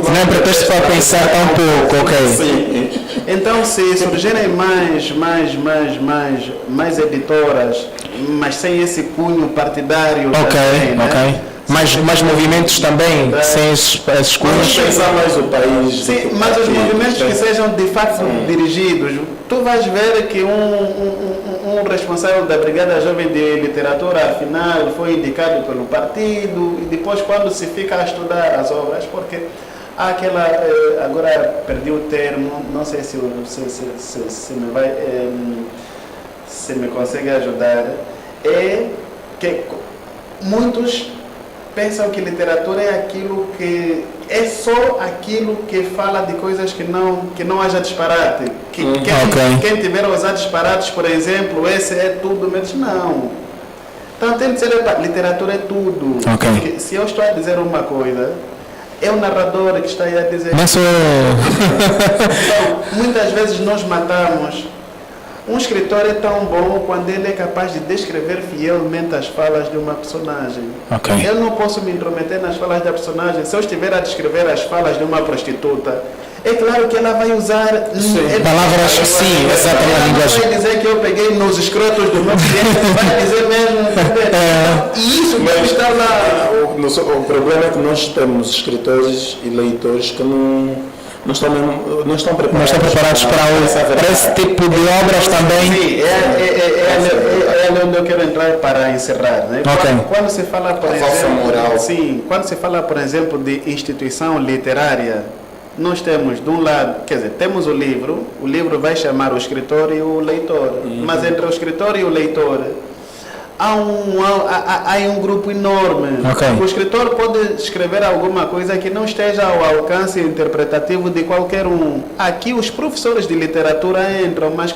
[SPEAKER 2] Não é pretexto para pensar tão pouco,
[SPEAKER 3] Sim.
[SPEAKER 4] Então, se surgirem mais editoras, mas sem esse cunho partidário
[SPEAKER 2] mais movimentos também, sem esses cunhos.
[SPEAKER 3] Vamos pensar mais o país.
[SPEAKER 4] Sim, mas os movimentos que sejam de facto dirigidos. Tu vais ver que um responsável da Brigada Jovem de Literatura, afinal, foi indicado pelo partido, e depois quando se fica a estudar as obras, porque há aquela, agora perdi o termo, não sei se me vai, se me consegue ajudar, é que muitos pensam que literatura é aquilo que é só aquilo que fala de coisas que não haja disparate. Quem tiver a usar disparates, por exemplo, esse é tudo, mas não. Então tem de ser, literatura é tudo. Porque se eu estou a dizer uma coisa, é o narrador que está aí a dizer.
[SPEAKER 2] Não sou
[SPEAKER 4] então, muitas vezes nós matamos Um escritor é tão bom quando ele é capaz de descrever fielmente as falas de uma personagem.
[SPEAKER 2] Ok.
[SPEAKER 4] Eu não posso me intrometer nas falas da personagem. Se eu estiver a descrever as falas de uma prostituta, é claro que ela vai usar
[SPEAKER 2] palavras, sim, exatamente.
[SPEAKER 4] Ela não vai dizer que eu peguei nos escrotos do meu cliente, vai dizer mesmo. E isso deve estar lá.
[SPEAKER 3] O problema é que nós temos escritores e leitores que não estão preparados
[SPEAKER 2] para esse tipo de obras também.
[SPEAKER 4] Sim, é onde eu quero entrar para encerrar. Né?
[SPEAKER 2] Okay.
[SPEAKER 4] Quando se fala, por exemplo, sim, quando se fala, por exemplo, de instituição literária, nós temos, de um lado, quer dizer, temos o livro vai chamar o escritor e o leitor, mas entre o escritor e o leitor há um grupo enorme.
[SPEAKER 2] Okay.
[SPEAKER 4] O escritor pode escrever alguma coisa que não esteja ao alcance interpretativo de qualquer um. Aqui os professores de literatura entram, mas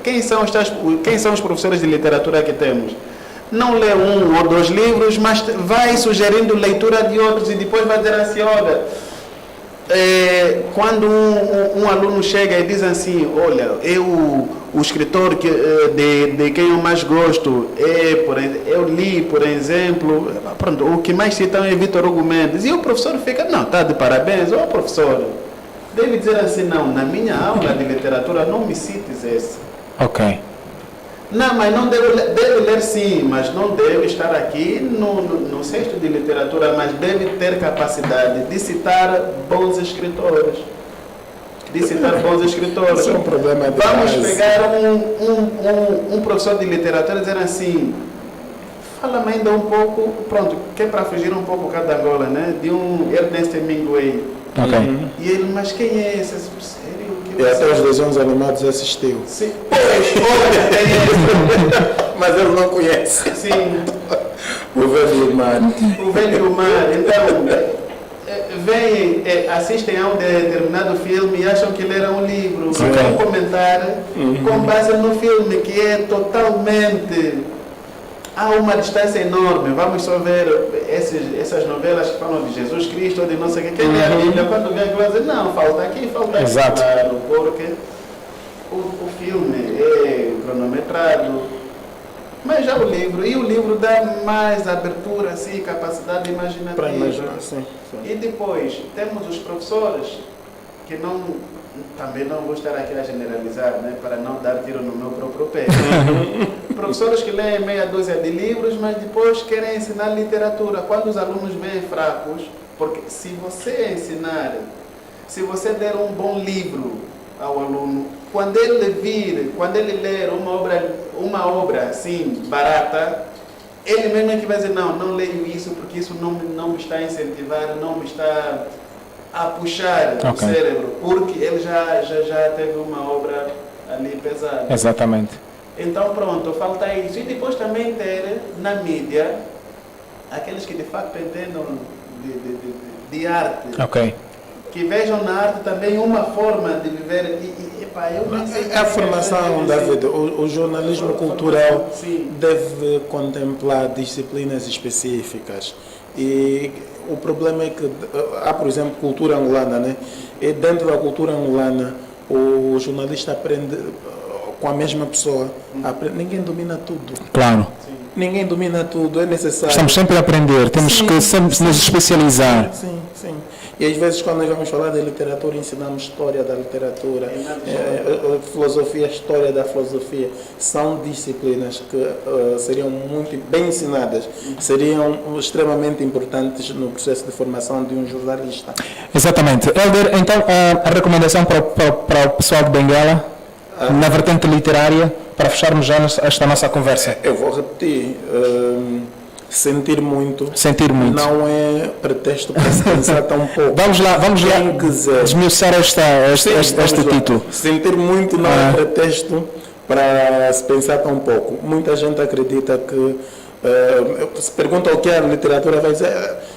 [SPEAKER 4] quem são os professores de literatura que temos? Não lê 1 ou 2 livros, mas vai sugerindo leitura de outros e depois vai dizer assim, olha, quando um aluno chega e diz assim, olha, o escritor de quem eu mais gosto eu li, por exemplo, pronto, o que mais citam é Vítor Hugo Mendes, e o professor fica, não, está de parabéns, ó professor, deve dizer assim, não, na minha aula de literatura não me cites esse.
[SPEAKER 2] Ok.
[SPEAKER 4] Não, mas não deve ler sim, mas não deve estar aqui no cesto de literatura, mas deve ter capacidade de citar bons escritores.
[SPEAKER 3] Isso é um problema de
[SPEAKER 4] Vamos
[SPEAKER 3] base.
[SPEAKER 4] pegar um professor de literatura e dizer assim, fala-me ainda um pouco, pronto, que é para fugir um pouco cada Angola, né? De um Ernest Hemingway.
[SPEAKER 2] Ok.
[SPEAKER 4] E ele, mas quem é esse? Sério?
[SPEAKER 3] E até os desenhos animados assistiu.
[SPEAKER 4] Sim. Pois, olha, quem é esse?
[SPEAKER 3] Mas ele não conhece.
[SPEAKER 4] Sim.
[SPEAKER 3] O Velho Mar.
[SPEAKER 4] O Velho Mar. Então, vêm, assistem a um determinado filme e acham que leram um livro. Vão comentar com base no filme, que é totalmente... Há uma distância enorme. Vamos só ver essas novelas que falam de Jesus Cristo ou de não sei o que. Quem lê a Bíblia, quando vê aquilo, diz, não, falta aqui, falta aqui.
[SPEAKER 2] Exato.
[SPEAKER 4] Claro, porque o filme é cronometrado, mas já o livro dá mais abertura, assim, capacidade imaginativa.
[SPEAKER 3] Para imaginar, sim.
[SPEAKER 4] E depois, temos os professores, que também não vou estar aqui a generalizar, né, para não dar tiro no meu próprio pé. Professores que leem meia dúzia de livros, mas depois querem ensinar literatura. Quando os alunos veem fracos, porque se você ensinar, se você der um bom livro ao aluno, quando ele ler uma obra assim, barata, ele mesmo é que vai dizer, não leio isso, porque isso não me está a incentivar, não me está a puxar o cérebro, porque ele já teve uma obra ali pesada.
[SPEAKER 2] Exatamente.
[SPEAKER 4] Então pronto, falta isso. E depois também ter na mídia aqueles que de facto entendam de arte.
[SPEAKER 2] Ok.
[SPEAKER 4] Que vejam na arte também uma forma de viver. Eu não sei
[SPEAKER 3] É a formação da vida. O jornalismo cultural deve contemplar disciplinas específicas. E o problema é que há, por exemplo, cultura angolana, né? E dentro da cultura angolana, o jornalista aprende com a mesma pessoa. Ninguém domina tudo.
[SPEAKER 2] Claro.
[SPEAKER 3] Ninguém domina tudo, é necessário.
[SPEAKER 2] Estamos sempre a aprender, temos que sempre nos especializar.
[SPEAKER 3] Sim. E às vezes quando nós vamos falar de literatura, ensinamos história da literatura, filosofia, história da filosofia. São disciplinas que seriam muito bem ensinadas, seriam extremamente importantes no processo de formação de um jornalista.
[SPEAKER 2] Exatamente. Helder, então a recomendação para o pessoal de Benguela, na vertente literária, para fecharmos já esta nossa conversa.
[SPEAKER 3] Eu vou repetir. Sentir muito não é pretexto para se pensar tão pouco.
[SPEAKER 2] Vamos lá desmiuçar este título.
[SPEAKER 3] Sentir muito não é pretexto para se pensar tão pouco. Muita gente acredita que se pergunta o que é a literatura, vai dizer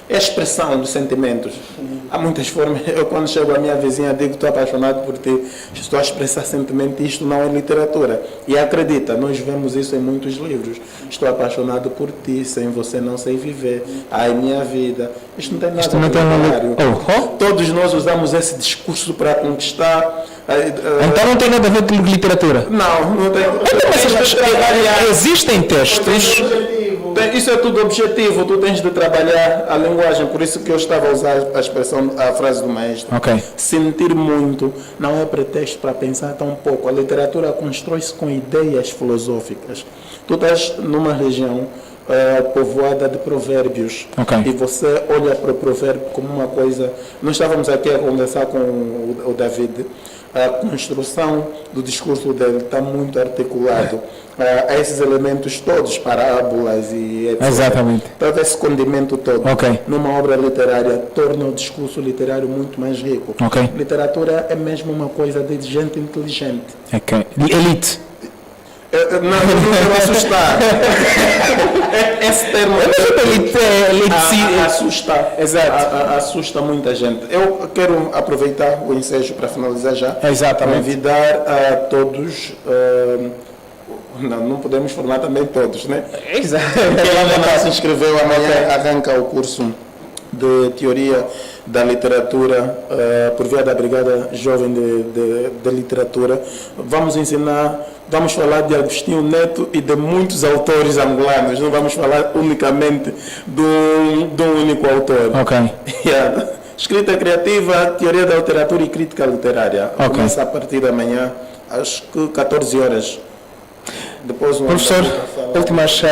[SPEAKER 3] é a expressão dos sentimentos. Há muitas formas. Eu quando chego à minha vizinha digo estou apaixonado por ti, estou a expressar sentimento, isto não é literatura. E acredita, nós vemos isso em muitos livros. Estou apaixonado por ti, sem você não sei viver. Ai, minha vida. Isto não tem nada a ver. Todos nós usamos esse discurso para conquistar
[SPEAKER 2] Então não tem nada a ver com literatura.
[SPEAKER 3] Não tem.
[SPEAKER 2] Existem textos.
[SPEAKER 3] Isso é tudo objetivo, tu tens de trabalhar a linguagem, por isso que eu estava a usar a frase do maestro.
[SPEAKER 2] Ok.
[SPEAKER 3] Sentir muito não é pretexto para pensar tão pouco. A literatura constrói-se com ideias filosóficas. Tu estás numa região povoada de provérbios.
[SPEAKER 2] Ok.
[SPEAKER 3] E você olha para o provérbio como uma coisa... Nós estávamos aqui a conversar com o David. A construção do discurso dele está muito articulado a esses elementos todos, parábolas e etc.
[SPEAKER 2] Exatamente.
[SPEAKER 3] Todo esse condimento todo,
[SPEAKER 2] Ok.
[SPEAKER 3] numa obra literária, torna o discurso literário muito mais rico.
[SPEAKER 2] Ok.
[SPEAKER 3] Literatura é mesmo uma coisa de gente inteligente.
[SPEAKER 2] Ok. Elite.
[SPEAKER 3] Não quero assustar. Esse termo assusta.
[SPEAKER 2] Exato.
[SPEAKER 3] Assusta muita gente. Eu quero aproveitar o ensejo para finalizar já.
[SPEAKER 2] Exatamente.
[SPEAKER 3] Convidar a todos. Não podemos formar também todos, né?
[SPEAKER 2] Exato.
[SPEAKER 3] Quem ainda não se inscreveu, amanhã arranca o curso de Teoria da Literatura por via da Brigada Jovem de Literatura. Vamos falar de Agostinho Neto e de muitos autores angolanos. Não vamos falar unicamente de um único autor.
[SPEAKER 2] Ok.
[SPEAKER 3] Escrita criativa, Teoria da Literatura e Crítica Literária.
[SPEAKER 2] Ok.
[SPEAKER 3] Começa a partir da manhã, às 14 horas. Depois
[SPEAKER 2] Professor, últimas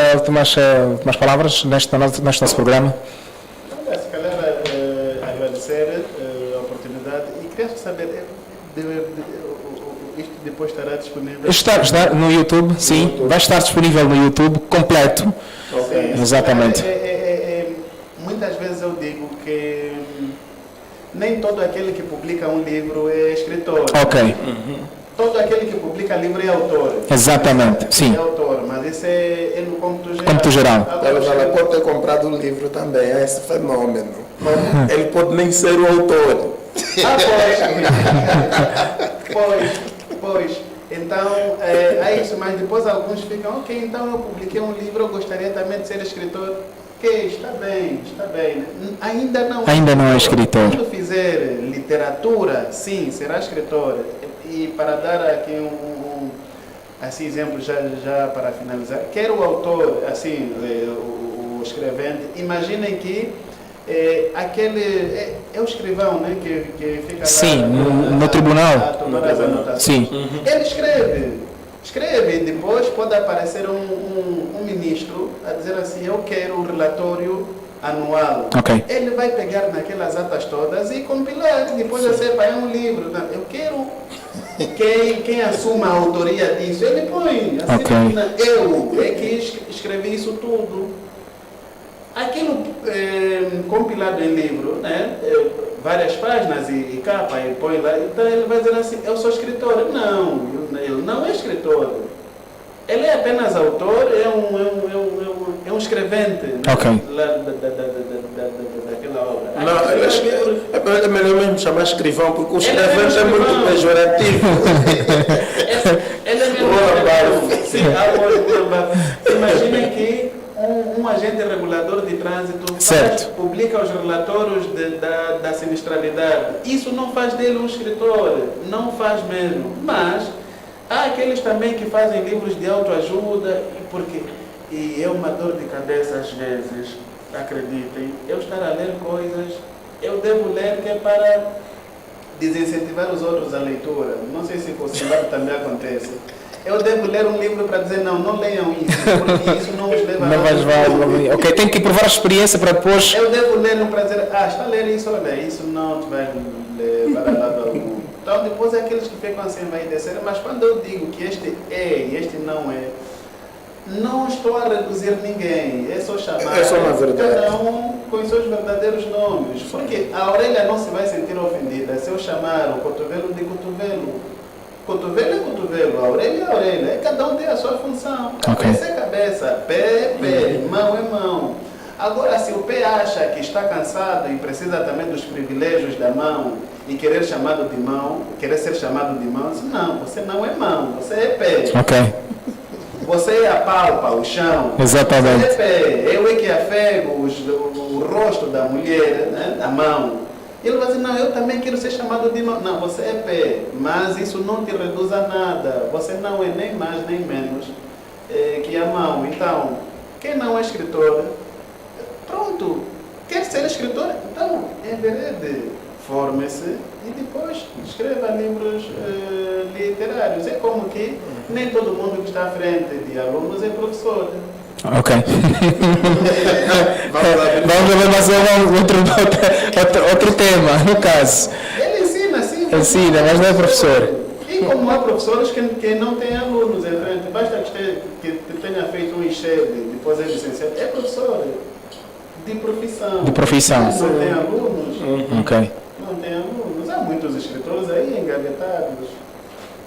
[SPEAKER 2] palavras neste nosso programa.
[SPEAKER 4] Se calhar agradecer a oportunidade e queria saber, isto depois estará disponível?
[SPEAKER 2] Está no YouTube, sim. Vai estar disponível no YouTube, completo.
[SPEAKER 3] Ok.
[SPEAKER 2] Exatamente.
[SPEAKER 4] Muitas vezes eu digo que nem todo aquele que publica um livro é escritor.
[SPEAKER 2] Ok.
[SPEAKER 4] Todo aquele que publica livro é autor.
[SPEAKER 2] Exatamente, sim.
[SPEAKER 4] É autor, mas esse é no cômputo geral.
[SPEAKER 2] Cômputo geral.
[SPEAKER 3] Ela pode ter comprado o livro também, é esse fenômeno. Ele pode nem ser o autor.
[SPEAKER 4] Pois. Então, é isso, mas depois alguns ficam, ok, então eu publiquei um livro, eu gostaria também de ser escritor. Ok, está bem. Ainda não é escritor. Quando fizer literatura, sim, será escritor. E para dar aqui assim, exemplo, já para finalizar, quer o autor, assim, o escrevente, imaginem que aquele é o escrivão, né, que fica
[SPEAKER 2] sim,
[SPEAKER 4] lá
[SPEAKER 2] no tribunal.
[SPEAKER 4] a tomar as anotações.
[SPEAKER 2] Sim.
[SPEAKER 4] Ele escreve e depois pode aparecer um ministro a dizer assim, eu quero um relatório anual.
[SPEAKER 2] Ok.
[SPEAKER 4] Ele vai pegar naquelas atas todas e compilar, depois é um livro. Eu quero quem assuma a autoria disso, ele põe assim,
[SPEAKER 2] Ok.
[SPEAKER 4] eu é que escrevi isso tudo. Aquilo compilado em livro, né? Várias páginas e capa, e põe lá, então ele vai dizer assim, eu sou escritor. Não, ele não é escritor. Ele é apenas autor, é um escrevente, né?
[SPEAKER 2] Ok.
[SPEAKER 4] Daquela obra.
[SPEAKER 3] Não, é melhor mesmo chamar escrivão, porque o escrevente é muito pejorativo.
[SPEAKER 4] Ele é mesmo. Sim, imaginem que um agente regulador de trânsito publica os relatórios da sinistralidade. Isso não faz dele um escritor, não faz mesmo. Mas há aqueles também que fazem livros de autoajuda, e é uma dor de cabeça às vezes, acreditem, eu estar a ler coisas, eu devo ler que é para desincentivar os outros à leitura. Não sei se com o Simbato também acontece. Eu devo ler um livro para dizer, não leiam isso, porque isso não os leva a...
[SPEAKER 2] Ok, tem que provar a experiência para depois...
[SPEAKER 4] Eu devo ler um para dizer, está a ler isso, olha, isso não te vai levar a lado algum. Então depois é aqueles que ficam assim, vai descer, mas quando eu digo que este é e este não é, não estou a reduzir ninguém, é só chamar cada um com os seus verdadeiros nomes, porque a orelha não se vai sentir ofendida se eu chamar o cotovelo de cotovelo. Cotovelo é cotovelo, a orelha é a orelha, cada um tem a sua função. Cabeça é cabeça, pé é pé, mão é mão. Agora, se o pé acha que está cansado e precisa também dos privilégios da mão e querer ser chamado de mão, não, você não é mão, você é pé.
[SPEAKER 2] Ok.
[SPEAKER 4] Você apalpa o chão.
[SPEAKER 2] Exatamente.
[SPEAKER 4] Você é pé, eu é que afego o rosto da mulher, né, a mão. Ele vai dizer, não, eu também quero ser chamado de irmão. Não, você é pé, mas isso não te reduz a nada. Você não é nem mais nem menos que a mão. Então, quem não é escritor, pronto, quer ser escritor? Então, enverede, forme-se e depois escreva livros literários. É como que nem todo mundo que está à frente de alunos é professor.
[SPEAKER 2] Ok. Vamos fazer outro tema, no caso.
[SPEAKER 4] Ele ensina, sim.
[SPEAKER 2] Ensina, mas não é professor.
[SPEAKER 4] E como há professores que não têm alunos em frente, basta que tenha feito um ICHED, depois é licenciado, é professor de profissão.
[SPEAKER 2] De profissão.
[SPEAKER 4] Não tem alunos.
[SPEAKER 2] Ok.
[SPEAKER 4] Não tem alunos. Há muitos escritores aí engavetados.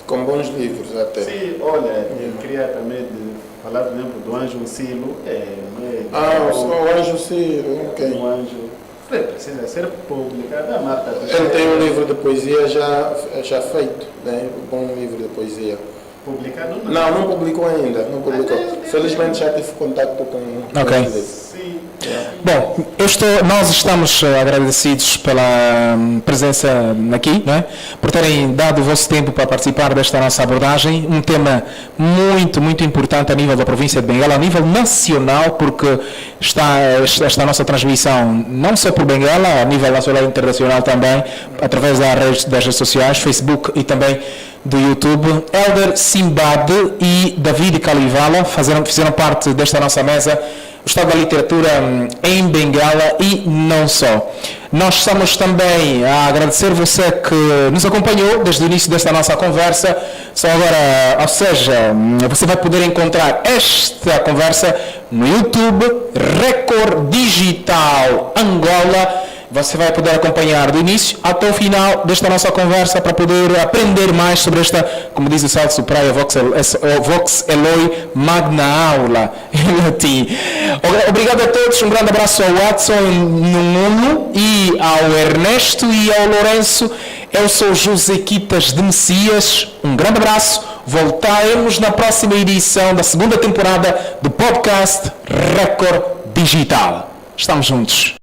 [SPEAKER 3] Com bons livros até.
[SPEAKER 4] Sim, olha, eu queria também falar, por exemplo, do Anjo Silo.
[SPEAKER 3] O Anjo Ciro, ok.
[SPEAKER 4] Um anjo. Precisa ser publicado. A Marta
[SPEAKER 3] Ele tem um livro de poesia já feito, né? Um bom livro de poesia.
[SPEAKER 4] Publicado não?
[SPEAKER 3] Não publicou ainda, não publicou. Felizmente já tive contato com
[SPEAKER 2] Ok.
[SPEAKER 3] ele.
[SPEAKER 4] Sim.
[SPEAKER 2] Bom, nós estamos agradecidos pela presença aqui, não é? Por terem dado o vosso tempo para participar desta nossa abordagem, um tema muito, muito importante a nível da província de Benguela, a nível nacional, porque está esta nossa transmissão não só por Benguela, a nível nacional e internacional também, através das redes sociais, Facebook e também do YouTube. Elder Simbad e David Calivala fizeram parte desta nossa mesa, o estado da literatura em Benguela e não só. Nós estamos também a agradecer você que nos acompanhou desde o início desta nossa conversa. Só agora, ou seja, você vai poder encontrar esta conversa no YouTube, Record Digital Angola. Você vai poder acompanhar do início até o final desta nossa conversa para poder aprender mais sobre esta, como diz o Celso Praia, Vox Eloi Magna Aula em latim. Obrigado a todos, um grande abraço ao Watson Nuno e ao Ernesto e ao Lourenço. Eu sou José Quitas de Messias, um grande abraço. Voltaremos na próxima edição da segunda temporada do podcast Record Digital. Estamos juntos.